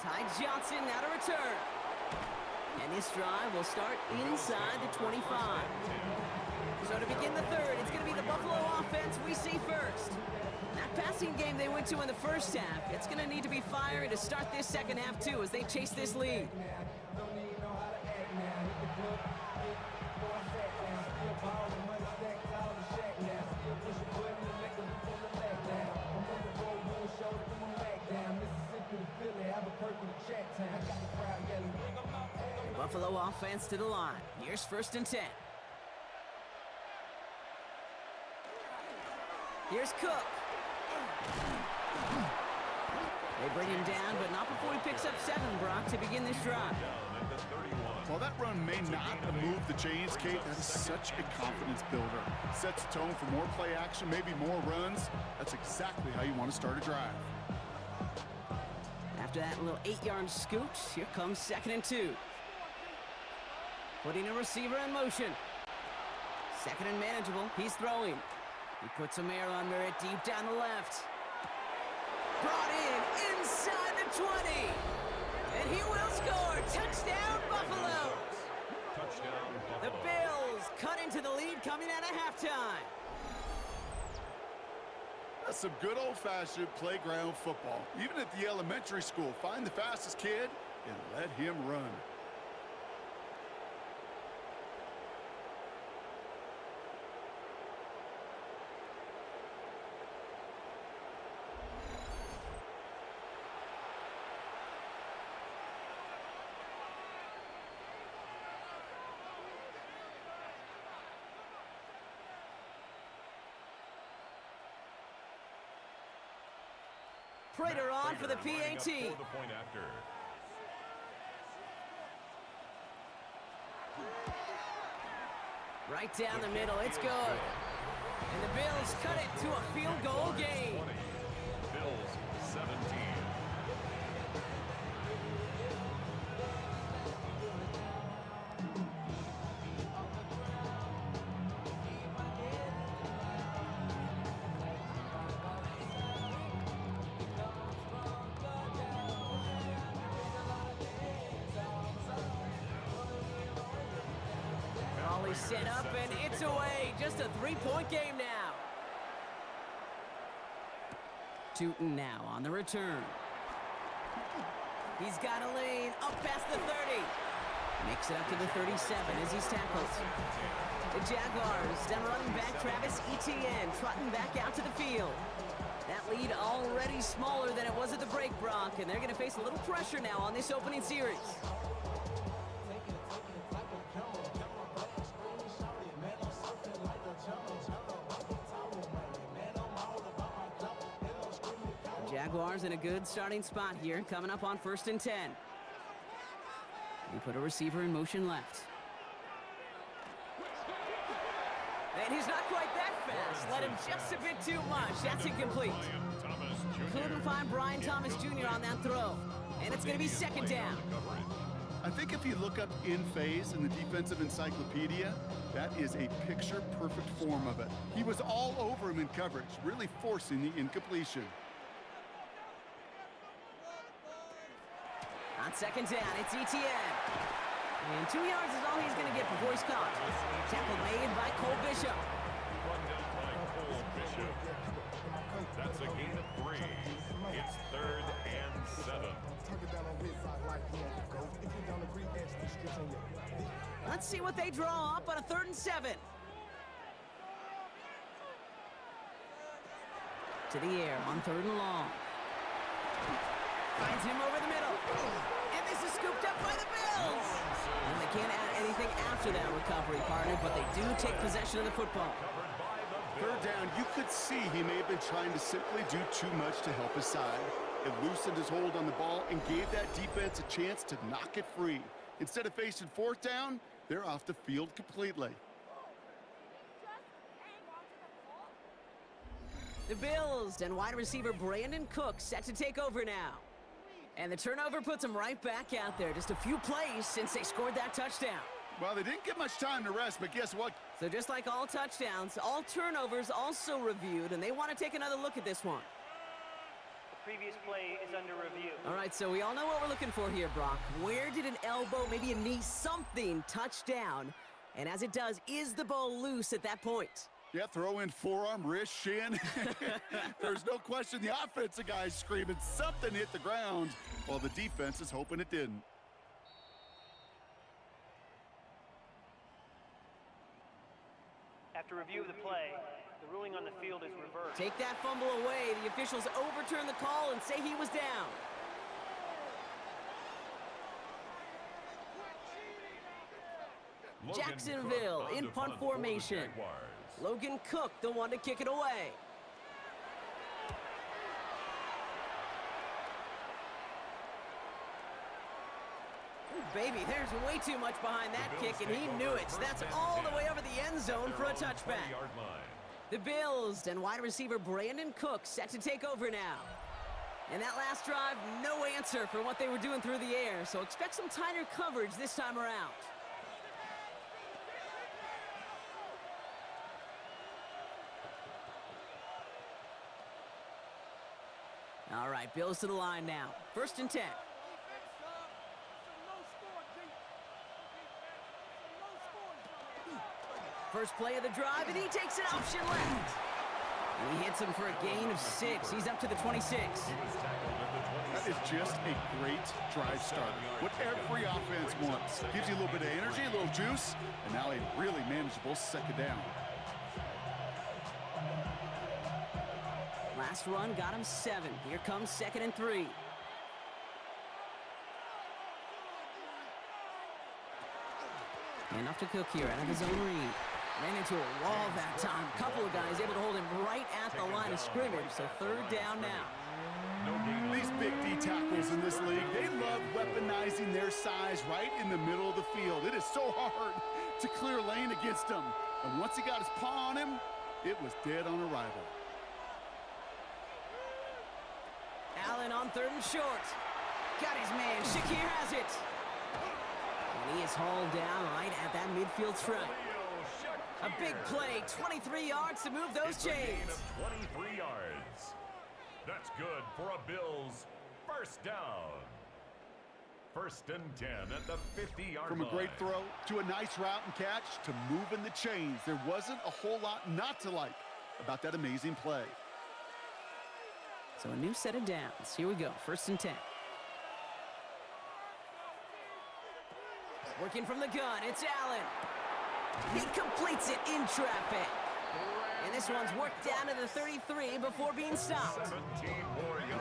Ty Johnson now to return. And this drive will start inside the 25. So to begin the third, it's going to be the Buffalo offense we see first. That passing game they went to in the first half, it's going to need to be fiery to start this second half too as they chase this lead. Buffalo offense to the line. Here's 1st and 10. Here's Cook. They bring him down, but not before he picks up 7, Brock, to begin this drive. While that run may not have moved the chains, Kate, that is such a confidence builder. Sets a tone for more play action, maybe more runs. That's exactly how you want to start a drive. After that little 8-yard scoot, here comes 2nd and 2. Putting a receiver in motion. 2nd and manageable. He's throwing. He puts some air under it deep down the left. Brought in inside the 20. And he will score. Touchdown, Buffalo. Touchdown, The Buffalo. Bills cut into the lead coming out of halftime. That's some good old-fashioned playground football. Even at the elementary school, find the fastest kid and let him run. Prater on for the Prater lining up PAT. for the point after. Right down the middle. It's good. And the Bills cut it to a field goal game. 20, Bills 17. They set up, and it's away. Just a three-point game now. Tootin now on the return. He's got a lane up past the 30. Makes it up to the 37 as he's tackled. The Jaguars down running back Travis Etienne trotting back out to the field. That lead already smaller than it was at the break, Brock, and they're going to face a little pressure now on this opening series. Jaguars in a good starting spot here, coming up on 1st and 10. We put a receiver in motion left. And he's not quite that fast. Let him just a bit too much. That's incomplete. Couldn't find Brian Thomas Jr. on that throw. And it's going to be 2nd down. I think if you look up in phase in the defensive encyclopedia, that is a picture-perfect form of it. He was all over him in coverage, really forcing the incompletion. On 2nd down, it's Etienne. And 2 yards is all he's going to get before he's caught. Tackle made by Cole Bishop. Run down by Cole Bishop. That's a gain of 3. It's 3rd and 7. Let's see what they draw up on a 3rd and 7. To the air on 3rd and long. Finds him over the middle. And this is scooped up by the Bills. And they can't add anything after that recovery, partner, but they do take possession of the football. 3rd down, you could see he may have been trying to simply do too much to help his side. It loosened his hold on the ball and gave that defense a chance to knock it free. Instead of facing 4th down, they're off the field completely. The Bills and wide receiver Brandon Cook set to take over now. And the turnover puts them right back out there. Just a few plays since they scored that touchdown. Well, they didn't get much time to rest, but guess what? So just like all touchdowns, all turnovers also reviewed, and they want to take another look at this one. The previous play is under review. All right, so we all know what we're looking for here, Brock. Where did an elbow, maybe a knee, something touch down? And as it does, is the ball loose at that point? Yeah, throw in forearm, wrist, shin. There's no question the offensive guy's screaming something hit the ground while the defense is hoping it didn't. After review of the play, the ruling on the field is reversed. Take that fumble away. The officials overturn the call and say he was down. Jacksonville in punt formation. Logan Cook, the one to kick it away. Ooh, baby, there's way too much behind that kick, and he knew it. That's all the way over the end zone for a touchback. The Bills and wide receiver Brandon Cook set to take over now. And that last drive, no answer for what they were doing through the air, so expect some tighter coverage this time around. All right, Bills to the line now. 1st and 10. First play of the drive, and he takes an option left. And he hits him for a gain of 6. He's up to the 26. That is just a great drive starter. What every offense wants. Gives you a little bit of energy, a little juice, and now a really manageable 2nd down. Last run got him 7. Here comes 2nd and 3. And off to Cook here out of his own read. Ran into a wall that time. A couple of guys able to hold him right at the line of scrimmage. So 3rd down now. These big D tackles in this league, they love weaponizing their size right in the middle of the field. It is so hard to clear lane against them. And once he got his paw on him, it was dead on arrival. Allen on 3rd and short. Got his man. Shakir has it. And he is hauled down right at that midfield stripe. A big play, 23 yards to move those chains. 23 yards. That's good for a Bills 1st down. First and 10 at the 50-yard line. From a great throw to a nice route and catch to moving the chains, there wasn't a whole lot not to like about that amazing play. So a new set of downs. Here we go. First and 10. Working from the gun, it's Allen. He completes it in traffic. And this one's worked down to the 33 before being stopped. A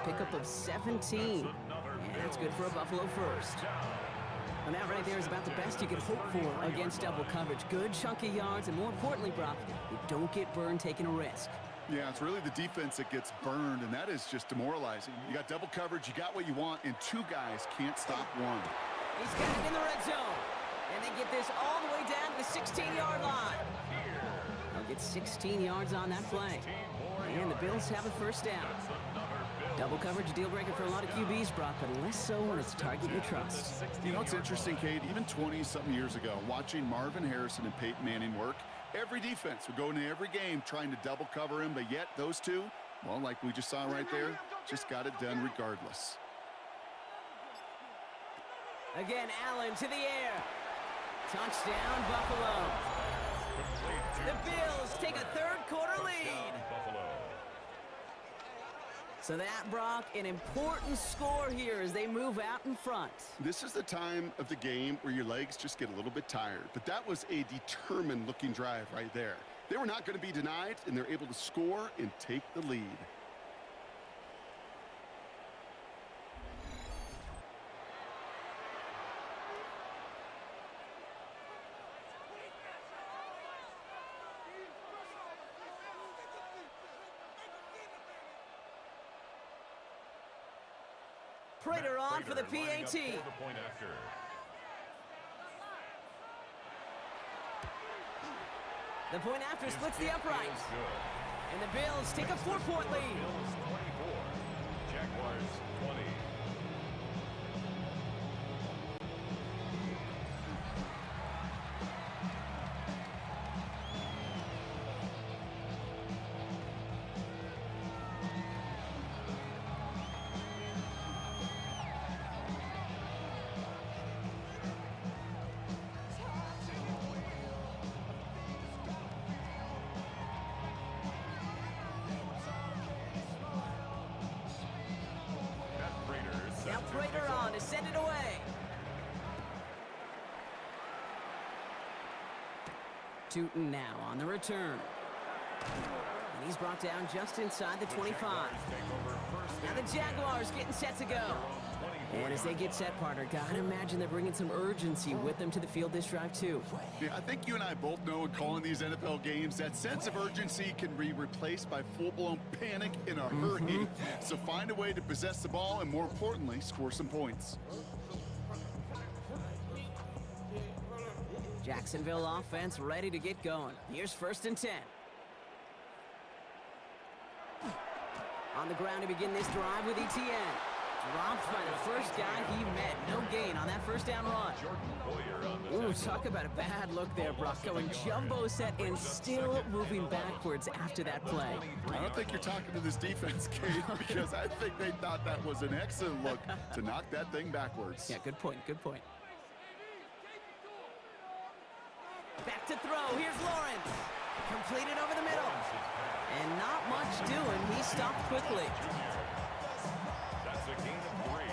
pickup of 17. And that's good for a Buffalo first. And that right there is about the best you could hope for against double coverage. Good chunky yards, and more importantly, Brock, you don't get burned taking a risk. Yeah, it's really the defense that gets burned, and that is just demoralizing. You got double coverage, you got what you want, and two guys can't stop one. He's got it in the red zone. And they get this all the way down to the 16-yard line. They'll get 16 yards on that play. And the Bills have a first down. Double coverage, a deal breaker for a lot of QBs, Brock, but less so when it's a target you trust. You know, it's interesting, Kate, even 20-something years ago, watching Marvin Harrison and Peyton Manning work, every defense would go into every game trying to double cover him, but yet those two, well, like we just saw right there, just got it done regardless. Again, Allen to the air. Touchdown, Buffalo. The Bills take a third-quarter lead. So that, Brock, an important score here as they move out in front. This is the time of the game where your legs just get a little bit tired, but that was a determined-looking drive right there. They were not going to be denied, and they're able to score and take the lead. Prater on for the PAT. The point after splits the uprights. And the Bills take a 4-point lead. Bills 24, Jaguars 20. Now Prater on to send it away. Tootin now on the return. And he's brought down just inside the 25. Now the Jaguars getting set to go. And as they get set, partner, gotta imagine they're bringing some urgency with them to the field this drive, too. Yeah, I think you and I both know in calling these NFL games, that sense of urgency can be replaced by full-blown panic in a hurry. So find a way to possess the ball and, more importantly, score some points. Jacksonville offense ready to get going. Here's first and 10. On the ground to begin this drive with ETN. Dropped by the first guy he met. No gain on that first down run. Ooh, talk about a bad look there, Brock. Going jumbo set and still moving backwards after that play. I don't think you're talking to this defense, Kate, because I think they thought that was an excellent look to knock that thing backwards. Yeah, good point, good point. Back to throw. Here's Lawrence. Completed over the middle. And not much doing. He stopped quickly. That's a gain of 3.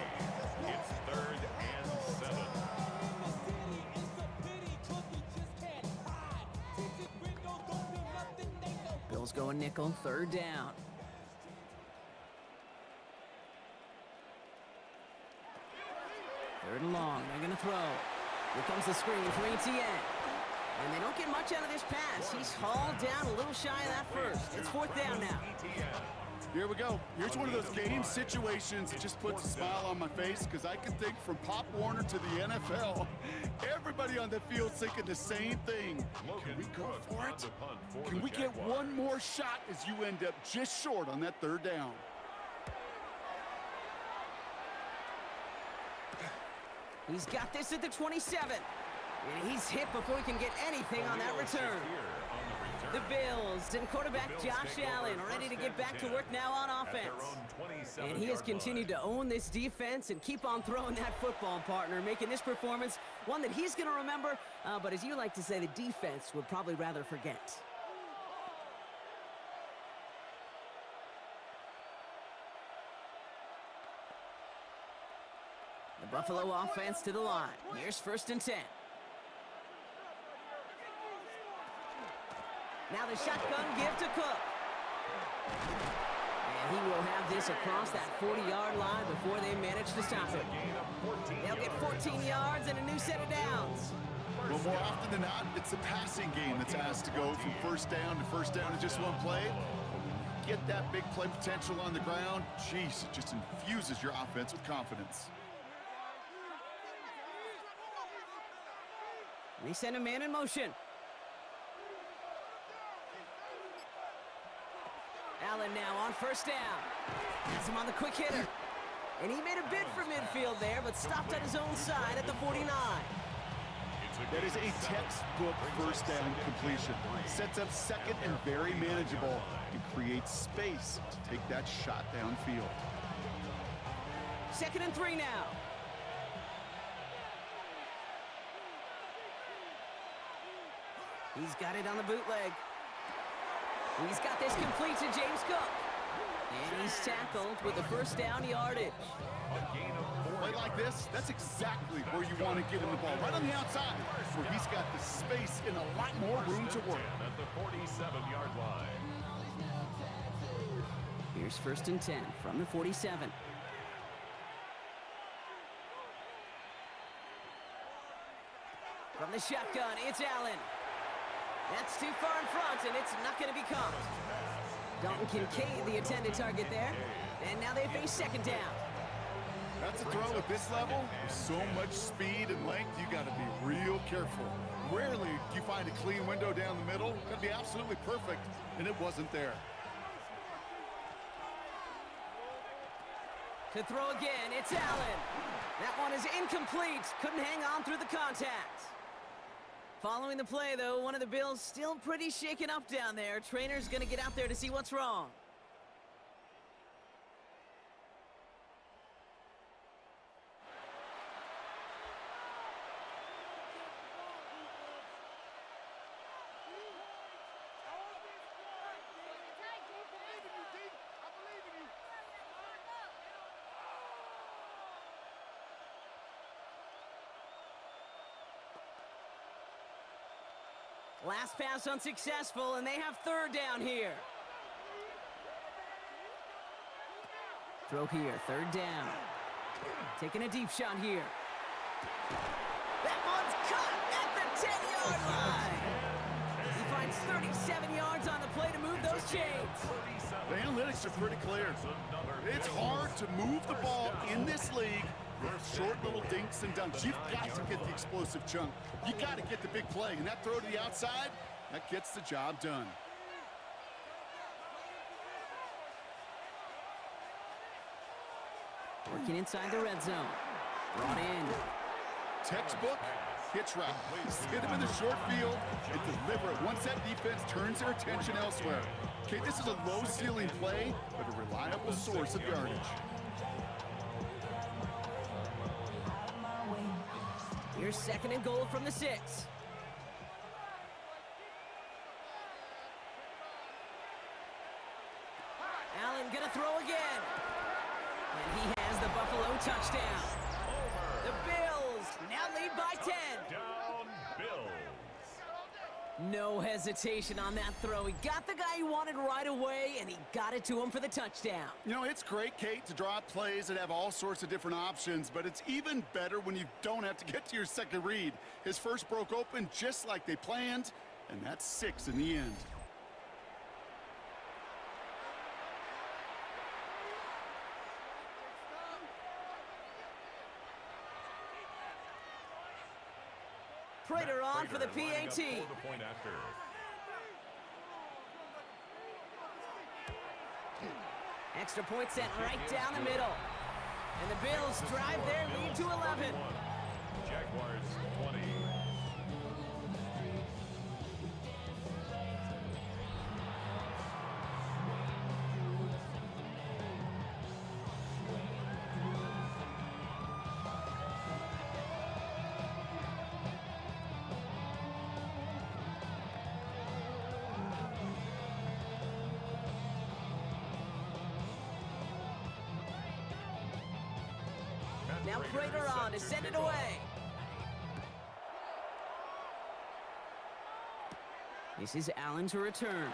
It's 3rd and 7. Bills going nickel, 3rd down. Third and long, they're gonna throw. Here comes the screen for ETN. And they don't get much out of this pass. He's hauled down a little shy of that first. It's 4th down now. Here we go. Here's one of those game situations that just puts a smile on my face, because I can think from Pop Warner to the NFL, everybody on the field thinking the same thing. Can we go for it? Can we get one more shot as you end up just short on that 3rd down? He's got this at the 27. And he's hit before he can get anything on that return. The Bills and quarterback Josh Allen ready to get back to work now on offense. And he has continued to own this defense and keep on throwing that football, partner, making this performance one that he's going to remember, but as you like to say, the defense would probably rather forget. The Buffalo offense to the line. Here's 1st and 10. Now the shotgun give to Cook. And he will have this across that 40-yard line before they manage to stop it. They'll get 14 yards and a new set of downs. Well, more often than not, it's the passing game that's asked to go from first down in just one play. Get that big play potential on the ground. Jeez, it just infuses your offense with confidence. They send a man in motion. Allen now on 1st down. Has him on the quick hitter. And he made a bid for midfield there, but stopped on his own side at the 49. That is a textbook 1st down completion. Sets up 2nd and very manageable and creates space to take that shot downfield. 2nd and 3 now. He's got it on the bootleg. He's got this complete to James Cook. And he's tackled with the 1st down yardage. A play like this, that's exactly where you want to get him the ball. Right on the outside, where he's got the space and a lot more room to work. At the 47-yard line. Here's 1st and 10 from the 47. From the shotgun, it's Allen. That's too far in front, and it's not going to be caught. Dalton Kincaid, the intended target there. And now they face 2nd down. That's a throw at this level. With so much speed and length, you got to be real careful. Rarely do you find a clean window down the middle. Could be absolutely perfect, and it wasn't there. To throw again, it's Allen. That one is incomplete. Couldn't hang on through the contact. Following the play, though, one of the Bills still pretty shaken up down there. Trainer's going to get out there to see what's wrong. Last pass unsuccessful, and they have 3rd down here. Throw here, 3rd down. Taking a deep shot here. That one's caught at the 10-yard line. He finds 37 yards on the play to move those chains. The analytics are pretty clear. It's hard to move the ball in this league with short little dinks and dunks. You've got to get the explosive chunk. You got to get the big play, and that throw to the outside, that gets the job done. Working inside the red zone. Brought in. Textbook hitch route. Hit him in the short field and deliver it once that defense turns their attention elsewhere. Okay, this is a low-ceiling play, but a reliable source of yardage. Here's 2nd and goal from the 6. Allen gonna throw again. And he has the Buffalo touchdown. The Bills now lead by 10. Down, Bills. No hesitation on that throw. He got the guy he wanted right away, and he got it to him for the touchdown. You know, it's great, Kate, to draw up plays that have all sorts of different options, but it's even better when you don't have to get to your second read. His first broke open just like they planned, and that's 6 in the end. Prater on for the PAT. Extra point sent right down the middle. And the Bills drive their lead to 11. Jaguars 20. Now Prater on to send it away. This is Allen to return.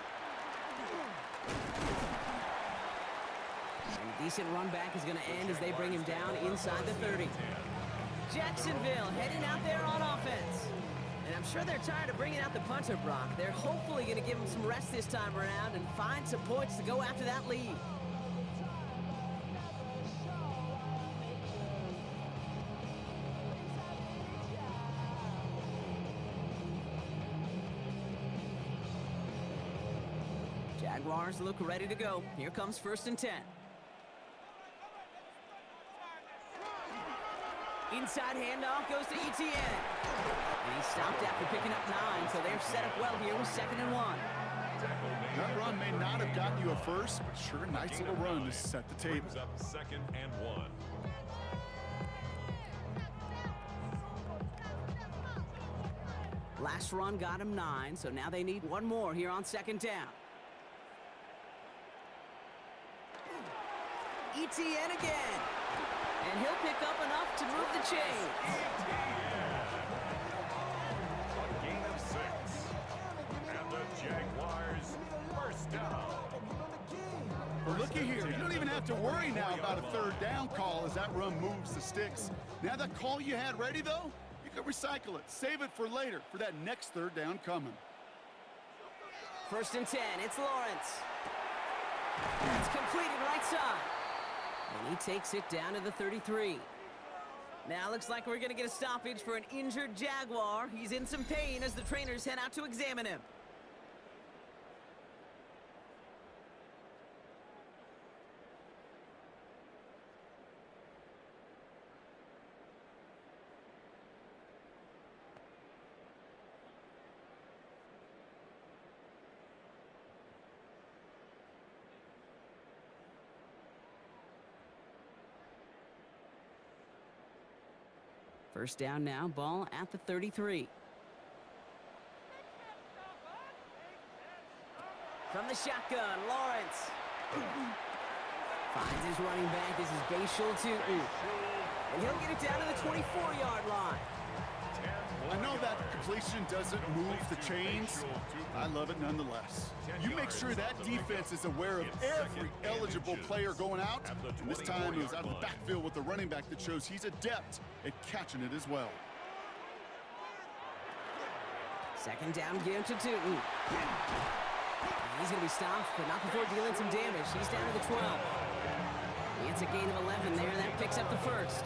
And a decent run back is going to end as they bring him down inside the 30. Jacksonville heading out there on offense. And I'm sure they're tired of bringing out the punter, Brock. They're hopefully going to give him some rest this time around and find some points to go after that lead. Jaguars look ready to go. Here comes 1st and 10. Inside handoff goes to ETN. And he stopped after picking up 9, so they're set up well here with 2nd and 1. That run may not have gotten you a first, but sure a nice little run to set the table. Up 2nd and 1. Last run got him 9, so now they need one more here on 2nd down. ETN again. And he'll pick up enough to move the chains. A gain of 6. And the Jaguars first down. Well, looky here. You don't even have to worry now about a 3rd down call as that run moves the sticks. Now that call you had ready, though, you can recycle it. Save it for later for that next 3rd down coming. 1st and 10. It's Lawrence. It's completed right side. And he takes it down to the 33. Now looks like we're going to get a stoppage for an injured Jaguar. He's in some pain as the trainers head out to examine him. First down now, ball at the 33. From the shotgun, Lawrence. Finds his running back. This is Bashal to and he'll get it down to the 24-yard line. I know that completion doesn't move the chains. I love it nonetheless. You make sure that defense is aware of every eligible player going out. And this time he was out of the backfield with the running back that shows he's adept at catching it as well. 2nd down, give to Tootin. He's going to be stopped, but not before dealing some damage. He's down to the 12. He gets a gain of 11 there. That picks up the 1st.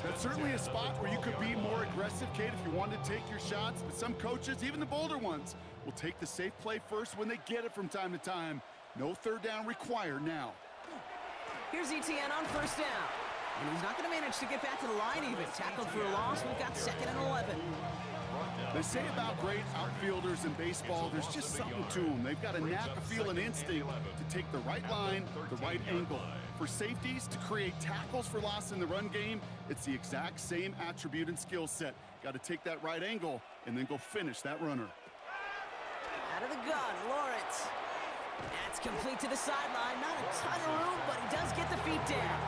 That's certainly a spot where you could be more aggressive, Kate, if you wanted to take your shots. But some coaches, even the bolder ones, will take the safe play first when they get it from time to time. No 3rd down required now. Here's ETN on 1st down. And he's not going to manage to get back to the line even. Tackled for a loss. We've got 2nd and 11. They say about great outfielders in baseball, there's just something to them. They've got a knack, a feel, and instinct to take the right line, the right angle. For safeties, to create tackles for loss in the run game, it's the exact same attribute and skill set. Got to take that right angle and then go finish that runner. Out of the gun, Lawrence. That's complete to the sideline. Not a ton of room, but he does get the feet down.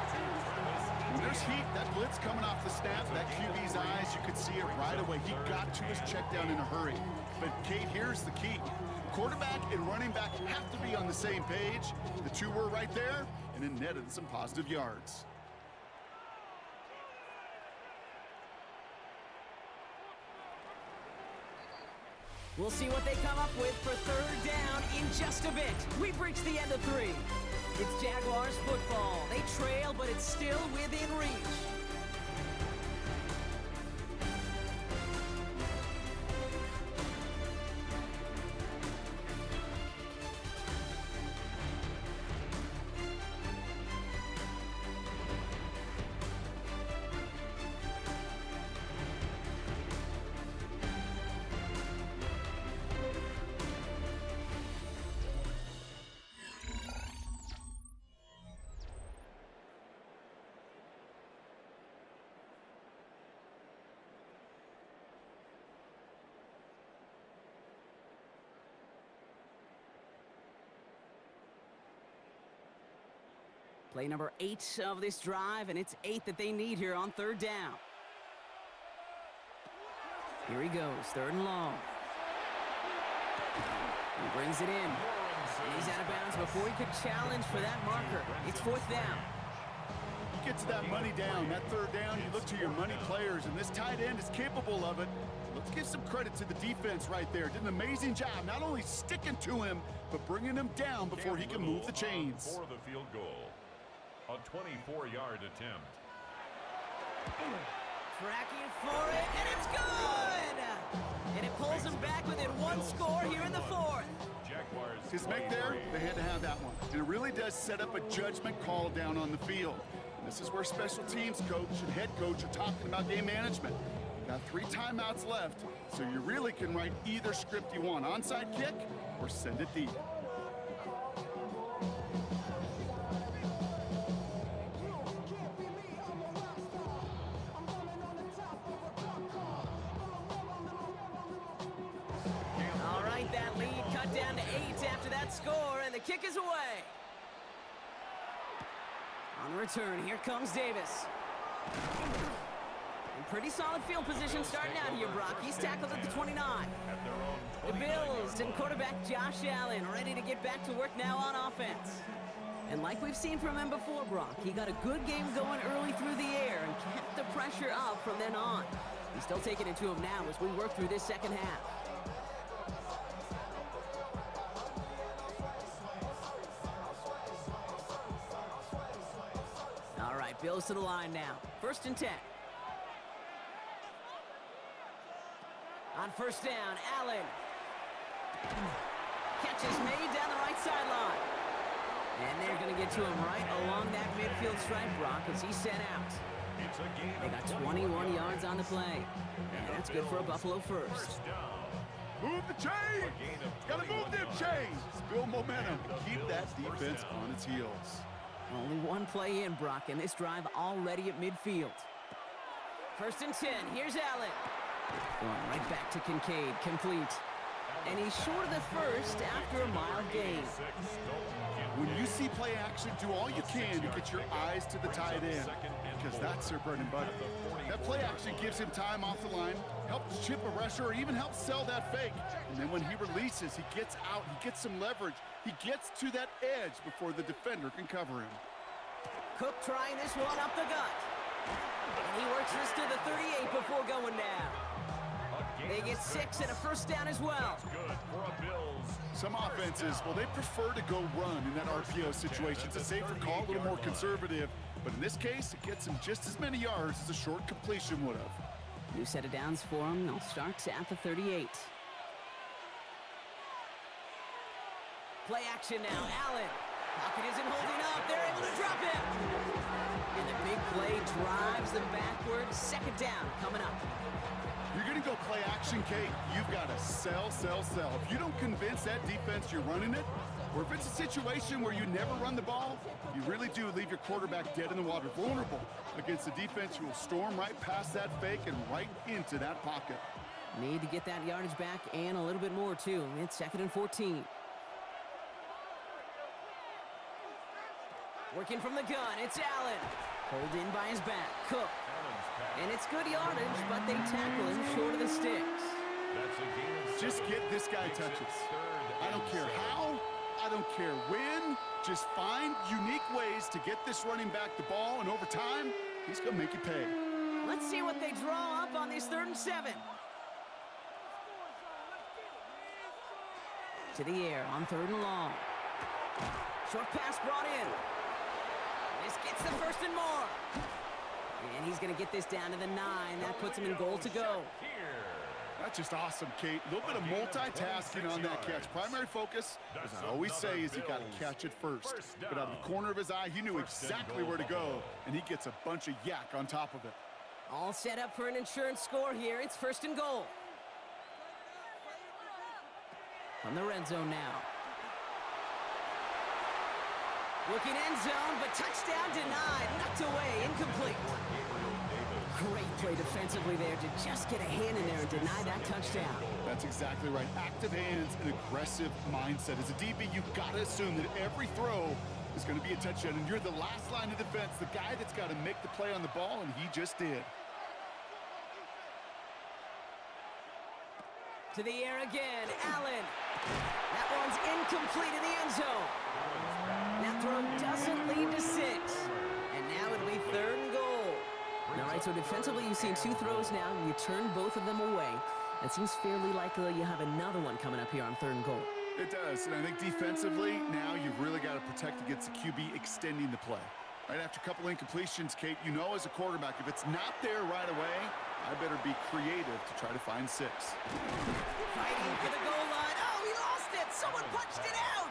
When there's heat, that blitz coming off the snap, that QB's eyes, you could see it right away. He got to his check down in a hurry. But, Kate, here's the key. Quarterback and running back have to be on the same page. The two were right there, and it netted some positive yards. We'll see what they come up with for 3rd down in just a bit. We've reached the end of 3. It's Jaguars football. They trail, but it's still within reach. Play number 8 of this drive, and it's 8 that they need here on 3rd down. Here he goes, 3rd and long. He brings it in. And he's out of bounds before he could challenge for that marker. It's 4th down. You get to that money down, that 3rd down, you look to your money players, and this tight end is capable of it. Let's give some credit to the defense right there. Did an amazing job, not only sticking to him, but bringing him down before he can move the chains. For the field goal. A 24-yard attempt. Tracking for it, and it's good! And it pulls him back within 1 score here in the 4th. Jaguars. His make there, they had to have that one. And it really does set up a judgment call down on the field. And this is where special teams coach and head coach are talking about game management. Got 3 timeouts left, so you really can write either script you want. Onside kick or send it deep. All right, that lead cut down to 8 after that score, and the kick is away. On return, here comes Davis. In pretty solid field position starting out here, Brock. He's tackled at the 29. The Bills and quarterback Josh Allen ready to get back to work now on offense. And like we've seen from him before, Brock, he got a good game going early through the air and kept the pressure up from then on. He's still taking it to him now as we work through this second half. All right, Bills to the line now. 1st and 10. On 1st down, Allen. Catch is made down the right sideline. And they're going to get to him right along that midfield stripe, Brock, as he's sent out. They got 21 yards on the play. And that's good for a Buffalo first. Move the chains! Gotta move them chains! Build momentum. Keep that defense on its heels. Only 1 play in, Brock, and this drive already at midfield. 1st and 10. Here's Allen. Going right back to Kincaid. Complete. And he's short of the 1st after a mild gain. When you see play action, do all you can to get your eyes to the tight end, because that's their bread and butter. That play action gives him time off the line, helps chip a rusher, or even helps sell that fake. And then when he releases, he gets out, he gets some leverage. He gets to that edge before the defender can cover him. Cook trying this one up the gut. And he works this to the 38 before going down. They get 6 and a 1st down as well. Good for a Bills. Some offenses, well, they prefer to go run in that RPO situation. It's a safer call, a little more conservative. But in this case, it gets him just as many yards as a short completion would have. New set of downs for him. They'll start at the 38. Play action now. Allen. Pocket isn't holding up. They're able to drop him. And the big play drives them backwards. 2nd down coming up. You're going to go play action, Kate. You've got to sell, sell, sell. If you don't convince that defense you're running it, or if it's a situation where you never run the ball, you really do leave your quarterback dead in the water, vulnerable against a defense who will storm right past that fake and right into that pocket. Need to get that yardage back and a little bit more, too. It's 2nd and 14. Working from the gun, it's Allen. Pulled in by his back. Cook. And it's good yardage, but they tackle him short of the sticks. Just get this guy touches. I don't care how, I don't care when. Just find unique ways to get this running back the ball, and over time, he's going to make it pay. Let's see what they draw up on this 3rd and 7. To the air on 3rd and long. Short pass brought in. This gets the 1st and more. And he's going to get this down to the 9. That puts him in goal to go. That's just awesome, Kate. A little bit of multitasking on that catch. Primary focus, as I always say, is you got to catch it first. But out of the corner of his eye, he knew exactly where to go, and he gets a bunch of yak on top of it. All set up for an insurance score here. It's 1st and goal. From the red zone now. Looking end zone, but touchdown denied. Knocked away, incomplete. Great play defensively there to just get a hand in there and deny that touchdown. That's exactly right. Active hands and aggressive mindset. As a DB, you've got to assume that every throw is going to be a touchdown, and you're the last line of defense, the guy that's got to make the play on the ball, and he just did. To the air again, Allen. That one's incomplete in the end zone. That throw doesn't lead to 6. And now it'll be 3rd and goal. All right, so defensively you've seen 2 throws now, and you turn both of them away. It seems fairly likely you have another one coming up here on 3rd and goal. It does, and I think defensively, now you've really got to protect against the QB extending the play. Right after a couple incompletions, Kate, you know as a quarterback, if it's not there right away, I better be creative to try to find 6. Fighting for the goal line. Oh, he lost it. Someone punched it out.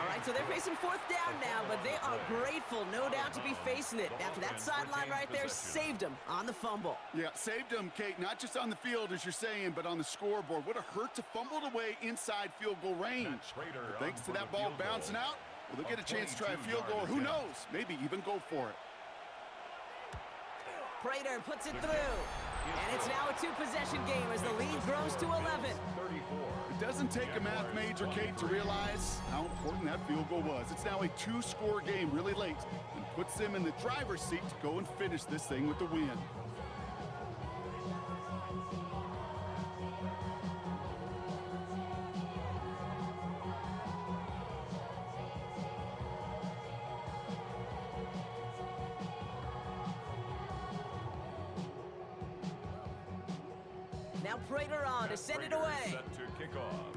All right, so they're facing 4th down now, but they are grateful, no doubt, to be facing it. After that sideline right there saved them on the fumble. Yeah, saved them, Kate, not just on the field, as you're saying, but on the scoreboard. Would have hurt to fumble it away inside field goal range. But thanks to that ball bouncing out, well, they'll get a chance to try a field goal, or who knows, maybe even go for it. Prater puts it through. And it's now a 2-possession game as the lead grows to 11. It doesn't take a math major, Kate, to realize how important that field goal was. It's now a 2-score game really late and puts them in the driver's seat to go and finish this thing with the win. Now Prater on to send it away. Set to kick off.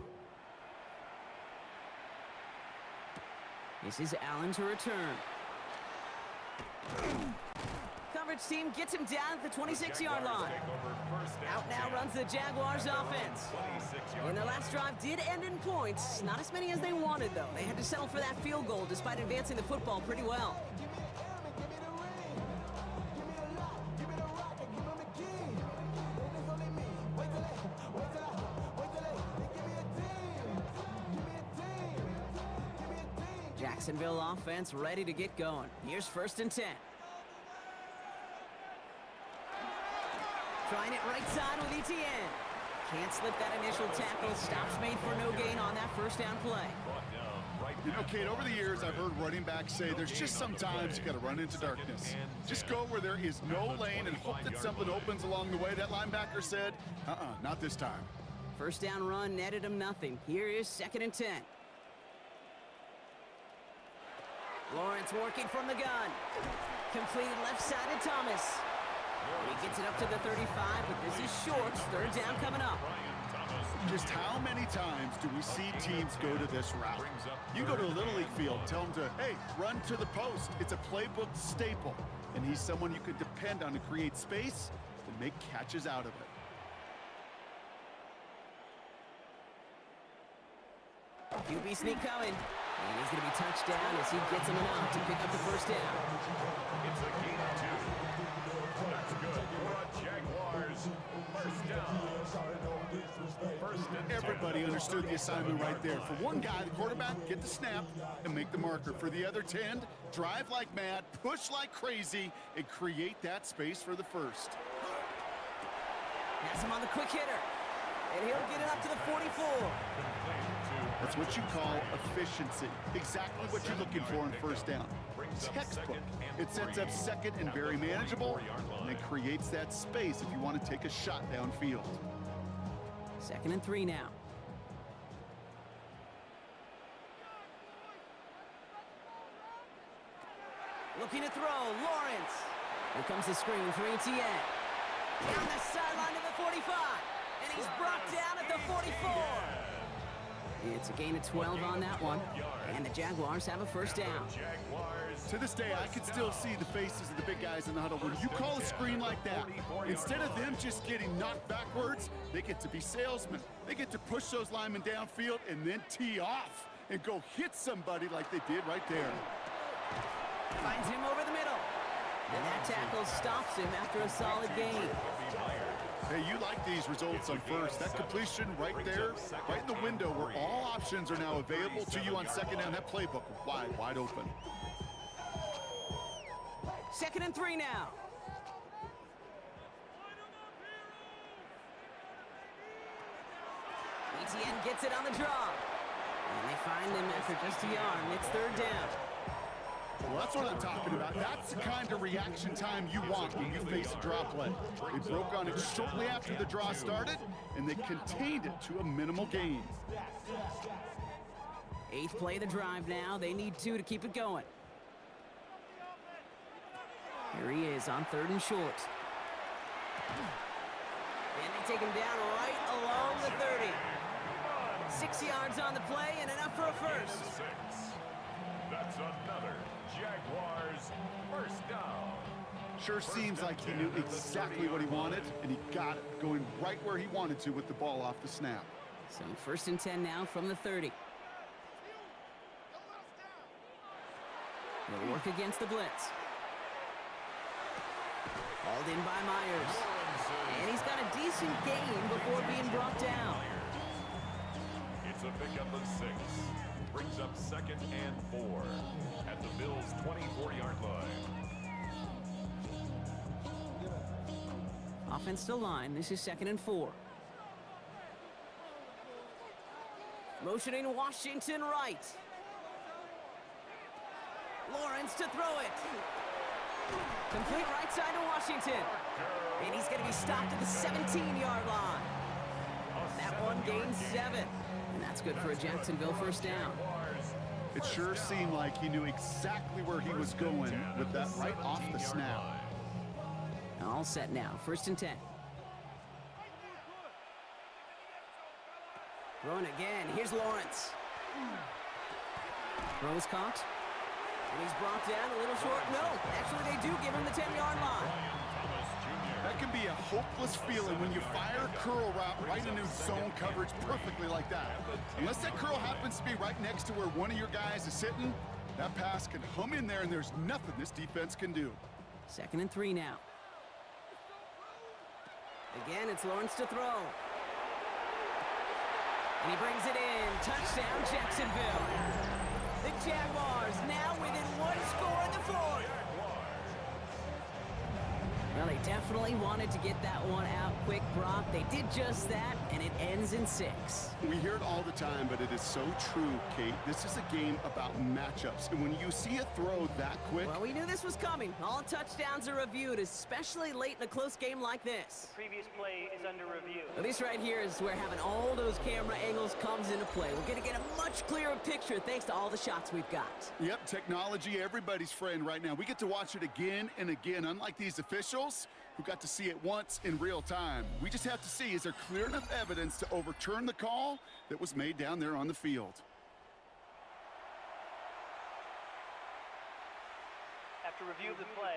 This is Allen to return. Coverage team gets him down at the 26-yard line. Out now runs the Jaguars offense. And their last drive did end in points. Not as many as they wanted, though. They had to settle for that field goal despite advancing the football pretty well. Jacksonville offense ready to get going. Here's 1st and 10. Trying it right side with ETN. Can't slip that initial tackle. Stops made for no gain on that 1st down play. You know, Kate, over the years, I've heard running backs say there's just sometimes you got to run into darkness. Just go where there is no lane and hope that something opens along the way. That linebacker said, not this time. 1st down run netted him nothing. Here is 2nd and 10. Lawrence working from the gun. Completed left side to Thomas. He gets it up to the 35, but this is short. 3rd down coming up. Just how many times do we see teams go to this route? You go to a Little League field, tell them to, hey, run to the post. It's a playbook staple, and he's someone you could depend on to create space and make catches out of it. QB sneak coming. And he's going to be touched down as he gets him out to pick up the 1st down. It's a gain of 2. That's good for a Jaguars. 1st down. 1st and 10. Everybody understood the assignment right there. For one guy, the quarterback, get the snap and make the marker. For the other 10, drive like mad, push like crazy, and create that space for the 1st. Has him on the quick hitter. And he'll get it up to the 44. That's what you call efficiency. Exactly what you're looking for in 1st down. Textbook. It sets up 2nd and very manageable, and it creates that space if you want to take a shot downfield. 2nd and 3 now. Looking to throw, Lawrence. Here comes the screen for ETN. Down the sideline to the 45. And he's brought down at the 44. It's a gain of 12 on that one. And the Jaguars have a 1st down. To this day, I can still see the faces of the big guys in the huddle. When you call a screen like that, instead of them just getting knocked backwards, they get to be salesmen. They get to push those linemen downfield and then tee off and go hit somebody like they did right there. Finds him over the middle. And that tackle stops him after a solid gain. Hey, you like these results on 1st. That completion right there, right in the window where all options are now available to you on 2nd down. That playbook wide open. 2nd and 3 now. ETN gets it on the draw. And they find him after just a yard, and it's third down. Well, that's what I'm talking about. That's the kind of reaction time you want when you face a draw play. They broke on it shortly after the draw started, and they contained it to a minimal gain. 8th play of the drive now. They need 2 to keep it going. Here he is on 3rd and short. And they take him down right along the 30. 6 yards on the play and enough for a first. 6. That's another Jaguars first down. Sure seems like he knew exactly what he wanted, and he got it, going right where he wanted to with the ball off the snap. So 1st and 10 now from the 30. They'll work against the blitz. Hauled in by Myers. And he's got a decent gain before being brought down. It's a pickup of 6. Brings up 2nd and 4 at the Bills' 24-yard line. Offensive line, this is 2nd and 4. Motioning Washington right. Lawrence to throw it. Complete right side to Washington. And he's going to be stopped at the 17-yard line. That one gains 7. And that's good for a Jacksonville first down. It sure seemed like he knew exactly where he was going with that right off the snap. All set now, 1st and 10. Throwing again, here's Lawrence. Throws caught. And he's brought down a little short. No, actually they do give him the 10-yard line. That can be a hopeless feeling when you fire a curl route right into zone coverage perfectly like that. Unless that curl happens to be right next to where one of your guys is sitting, that pass can hum in there and there's nothing this defense can do. 2nd and 3 now. Again, it's Lawrence to throw. And he brings it in. Touchdown, Jacksonville. The Jaguars now within 1 score in the 4th. Well, they definitely wanted to get that one out quick, Brock. They did just that, and it ends in 6. We hear it all the time, but it is so true, Kate. This is a game about matchups, and when you see a throw that quick... Well, we knew this was coming. All touchdowns are reviewed, especially late in a close game like this. Previous play is under review. Well, this right here is where having all those camera angles comes into play. We're going to get a much clearer picture thanks to all the shots we've got. Yep, technology, everybody's friend right now. We get to watch it again and again, unlike these officials who got to see it once in real time. We just have to see, is there clear enough evidence to overturn the call that was made down there on the field? After review of the play,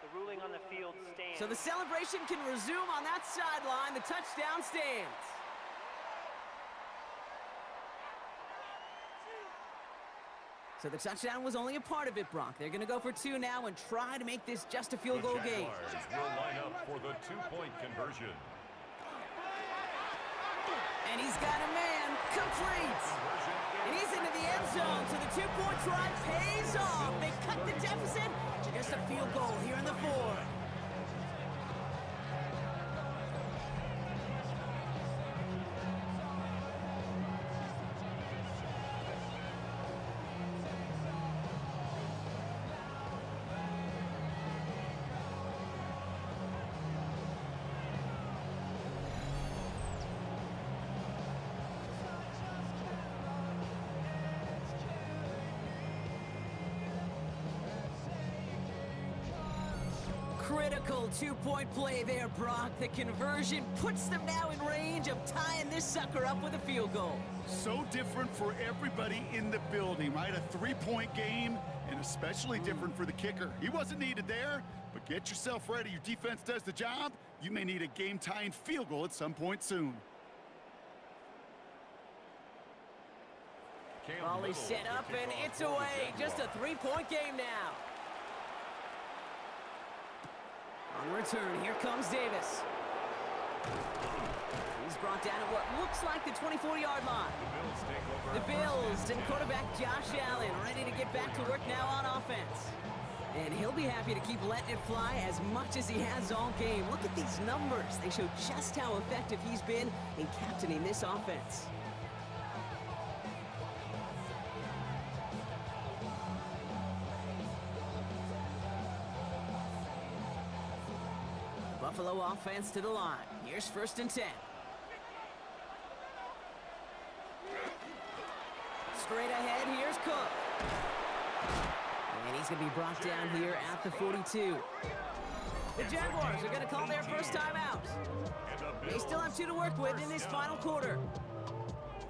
the ruling on the field stands. So the celebration can resume on that sideline. The touchdown stands. So the touchdown was only a part of it, Brock. They're going to go for 2 now and try to make this just a field goal game. The Jaguars will line up for the 2-point conversion. And he's got a man complete. And he's into the end zone, so the 2-point try pays off. They cut the deficit to just a field goal here in the 4th. Critical 2-point play there, Brock. The conversion puts them now in range of tying this sucker up with a field goal. So different for everybody in the building, right? A 3-point game, and especially different for the kicker. He wasn't needed there, but get yourself ready. Your defense does the job. You may need a game-tying field goal at some point soon. Volley set up, and it's away. Just a 3-point game now. On return, here comes Davis. He's brought down at what looks like the 24-yard line. The Bills and quarterback Josh Allen ready to get back to work now on offense. And he'll be happy to keep letting it fly as much as he has all game. Look at these numbers. They show just how effective he's been in captaining this offense. Buffalo offense to the line. Here's 1st and 10. Straight ahead, here's Cook. And he's going to be brought down here at the 42. The Jaguars are going to call their first time out. They still have 2 to work with in this final quarter.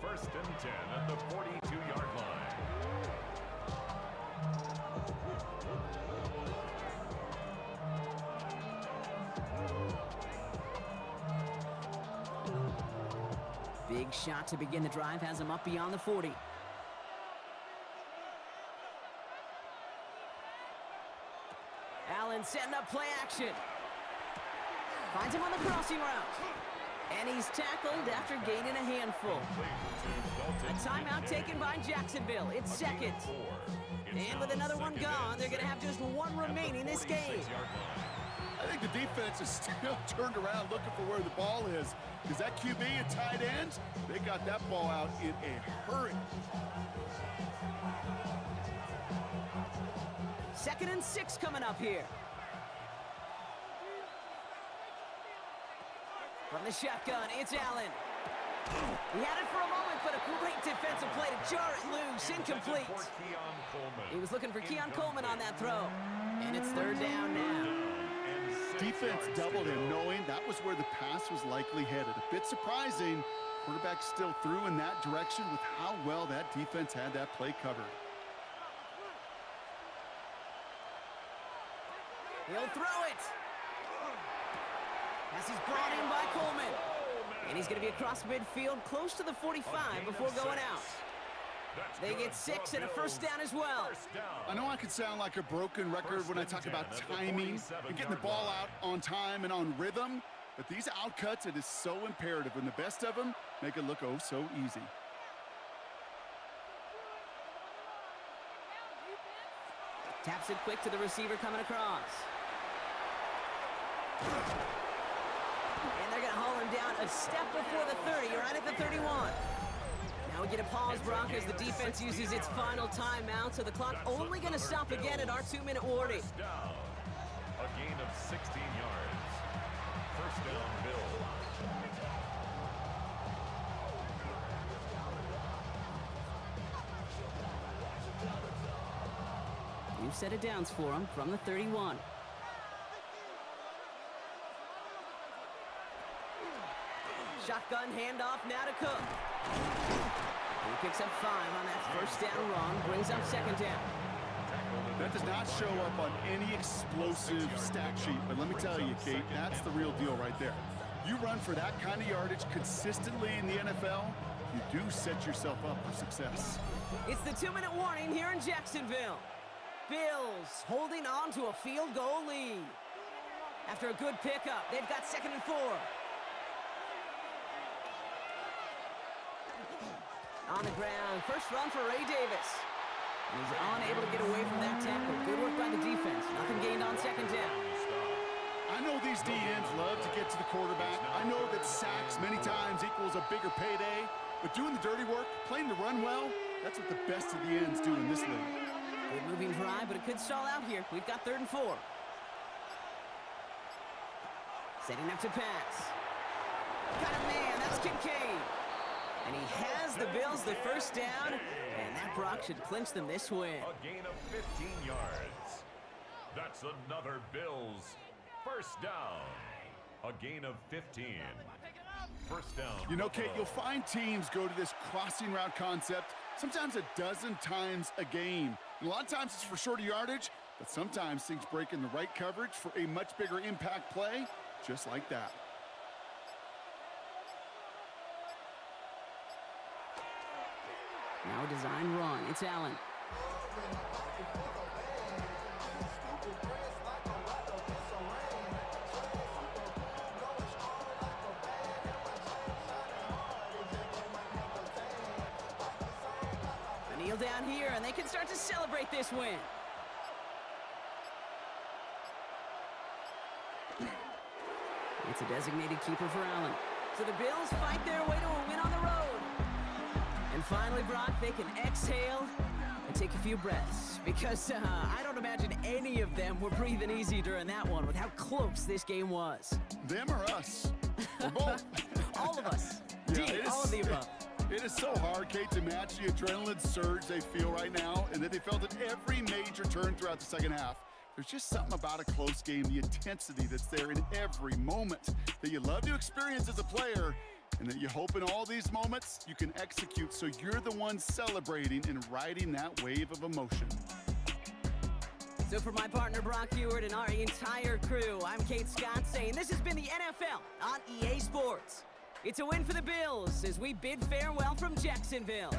1st and 10 at the 42-yard line. Big shot to begin the drive has him up beyond the 40. Allen setting up play action. Finds him on the crossing route. And he's tackled after gaining a handful. A timeout taken by Jacksonville. It's 2nd. And with another one gone, they're going to have just 1 remaining this game. I think the defense is still turned around looking for where the ball is. Because that QB and tight ends, they got that ball out in a hurry. 2nd and 6 coming up here. From the shotgun, it's Allen. He had it for a moment, but a great defensive play to jar it loose. Incomplete. He was looking for Keon Coleman on that throw. And it's 3rd down now. Defense doubled him, knowing that was where the pass was likely headed. A bit surprising. Quarterback still threw in that direction with how well that defense had that play covered. He'll throw it. As he's brought in by Coleman. And he's going to be across midfield, close to the 45 before going out. They get 6 and a 1st down as well. I know I could sound like a broken record when I talk about timing and getting the ball out on time and on rhythm, but these outcuts, it is so imperative, and the best of them make it look oh so easy. Taps it quick to the receiver coming across. And they're going to haul him down a step before the 30, right at the 31. Now we get a pause, Brock, as the defense uses its final timeout, so the clock only going to stop again at our 2-minute warning. A gain of 16 yards. 1st down, Bills. New set of downs for him from the 31. Shotgun handoff now to Cook. He picks up 5 on that 1st down run, brings up 2nd down. That does not show up on any explosive stat sheet, but let me tell you, Kate, that's the real deal right there. You run for that kind of yardage consistently in the NFL, you do set yourself up for success. It's the 2-minute warning here in Jacksonville. Bills holding on to a field goal lead. After a good pickup, they've got 2nd and 4. On the ground, first run for Ray Davis. And he's unable to get away from that tackle. Good work by the defense. Nothing gained on 2nd down. I know these DNs love to get to the quarterback. I know that sacks many times equals a bigger payday. But doing the dirty work, playing the run well, that's what the best of the ends do in this league. Good moving drive, but it could stall out here. We've got 3rd and 4. Setting up to pass. Got a man, that's Kincaid. And he has the Bills the 1st down, and that Brock should clinch them this win. A gain of 15 yards. That's another Bills 1st down. A gain of 15. 1st down. You know, Kate, you'll find teams go to this crossing route concept sometimes a dozen times a game. And a lot of times it's for shorter yardage, but sometimes things break in the right coverage for a much bigger impact play, just like that. Now a design run. It's Allen. A kneel down here, and they can start to celebrate this win. It's a designated keeper for Allen. So the Bills fight their way to a win on the road. And finally, Brock, they can exhale Take a few breaths, because I don't imagine any of them were breathing easy during that one with how close this game was. Them or us? We're both. All of us. Yeah, D, all of the above. It is so hard, Kate, to match the adrenaline surge they feel right now, and that they felt at every major turn throughout the second half. There's just something about a close game, the intensity that's there in every moment that you love to experience as a player, and that you hope in all these moments you can execute so you're the one celebrating and riding that wave of emotion. So for my partner Brock Ewart and our entire crew, I'm Kate Scott saying this has been the NFL on EA Sports. It's a win for the Bills as we bid farewell from Jacksonville.